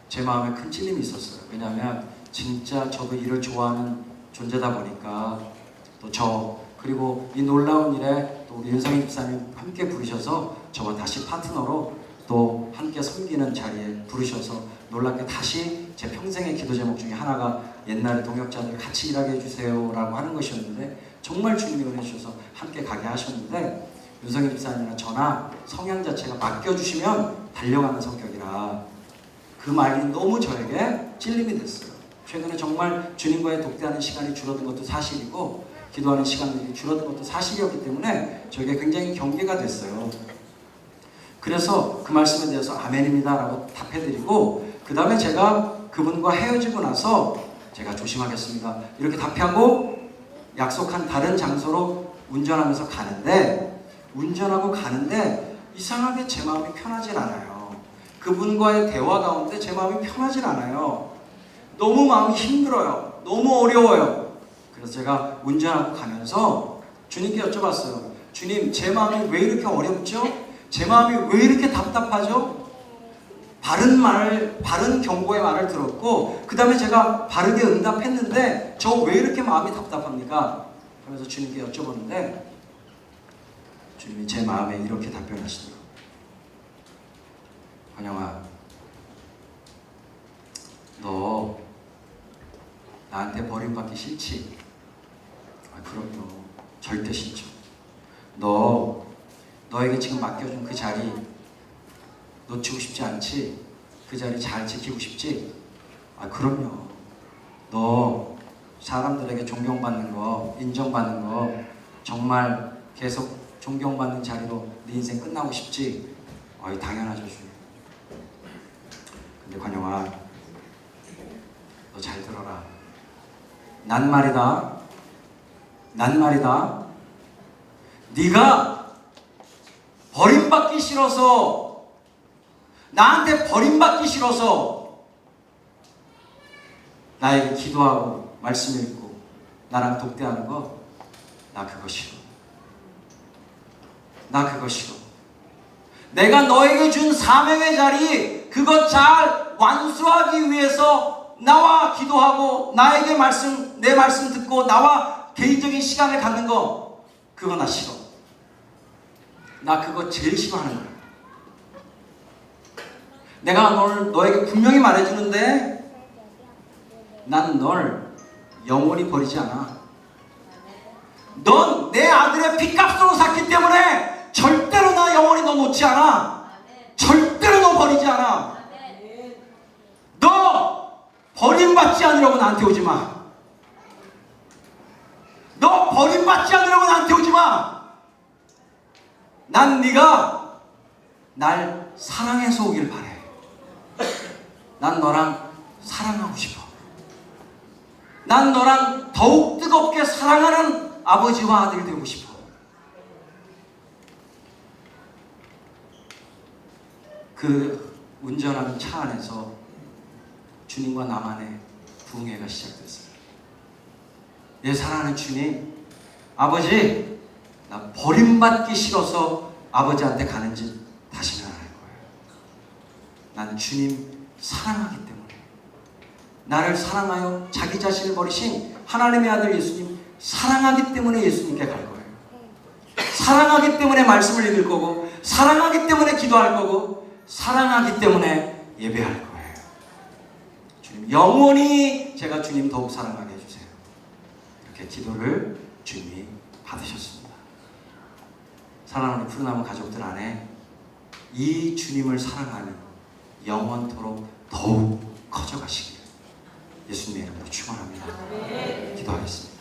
제 마음에 큰 찔림이 있었어요. 왜냐하면 진짜 저도 일을 좋아하는 존재다 보니까 또 그리고 이 놀라운 일에 또 우리 윤성희 집사님 함께 부르셔서 저와 다시 파트너로 또 함께 섬기는 자리에 부르셔서 놀랍게 다시 제 평생의 기도 제목 중에 하나가 옛날에 동역자들 같이 일하게 해주세요 라고 하는 것이었는데, 정말 주님이 은혜 주셔서 함께 가게 하셨는데, 윤성희 집사님이나 저나 성향 자체가 맡겨주시면 달려가는 성격이라 그 말이 너무 저에게 찔림이 됐어요. 최근에 정말 주님과의 독대하는 시간이 줄어든 것도 사실이고 기도하는 시간들이 줄어든 것도 사실이었기 때문에 저에게 굉장히 경계가 됐어요. 그래서 그 말씀에 대해서 아멘입니다 라고 답해드리고, 그 다음에 제가 그분과 헤어지고 나서 제가 조심하겠습니다 이렇게 답하고 약속한 다른 장소로 운전하면서 운전하고 가는데 이상하게 제 마음이 편하질 않아요. 그분과의 대화 가운데 제 마음이 편하질 않아요. 너무 마음이 힘들어요. 너무 어려워요. 그래서 제가 운전하고 가면서 주님께 여쭤봤어요. 주님, 제 마음이 왜 이렇게 어렵죠? 제 마음이 왜 이렇게 답답하죠? 바른 경고의 말을 들었고 그 다음에 제가 바르게 응답했는데 저 왜 이렇게 마음이 답답합니까? 하면서 주님께 여쭤보는데 주님이 제 마음에 이렇게 답변하시더라고요. 관영아, 너 나한테 버림받기 싫지? 그럼요. 절대 싫죠. 너에게 지금 맡겨준 그 자리 놓치고 싶지 않지? 그 자리 잘 지키고 싶지? 그럼요. 너 사람들에게 존경받는 거, 인정받는 거 정말 계속 존경받는 자리로 네 인생 끝나고 싶지? 당연하죠, 주님. 근데 관영아, 너 잘 들어라. 난 말이다. 네가 버림받기 싫어서, 나한테 버림받기 싫어서 나에게 기도하고 말씀 읽고 나랑 독대하는 거, 나 그거 싫어. 내가 너에게 준 사명의 자리, 그거 잘 완수하기 위해서 나와 기도하고 나에게 내 말씀 듣고 나와 개인적인 시간을 갖는 거, 그거 나 싫어. 나 그거 제일 싫어하는 거야. 내가 너에게 분명히 말해주는데 난 널 영원히 버리지 않아. 넌 내 아들의 피값으로 샀기 때문에 절대로 나 영원히 너 놓지 않아. 절대로 너 버리지 않아. 너 버림받지 않으려고 나한테 오지 마. 너 버림받지 않으려고 나한테 오지 마. 난 네가 날 사랑해서 오길 바래. 난 너랑 사랑하고 싶어. 난 너랑 더욱 뜨겁게 사랑하는 아버지와 아들이 되고 싶어. 그 운전하는 차 안에서 주님과 나만의 부흥회가 시작됐어요. 내 사랑하는 주님, 아버지, 나 버림받기 싫어서 아버지한테 가는지 다시는 안 할 거예요. 난 주님 사랑하기 때문에, 나를 사랑하여 자기 자신을 버리신 하나님의 아들 예수님 사랑하기 때문에 예수님께 갈 거예요. 사랑하기 때문에 말씀을 읽을 거고, 사랑하기 때문에 기도할 거고, 사랑하기 때문에 예배할 거예요. 주님, 영원히 제가 주님 더욱 사랑하게 해주세요. 이렇게 기도를 주님이 받으셨습니다. 사랑하는 푸르나무 가족들 안에 이 주님을 사랑하는 영원토록 더욱 커져가시길 예수님의 이름으로 축원합니다. 기도하겠습니다.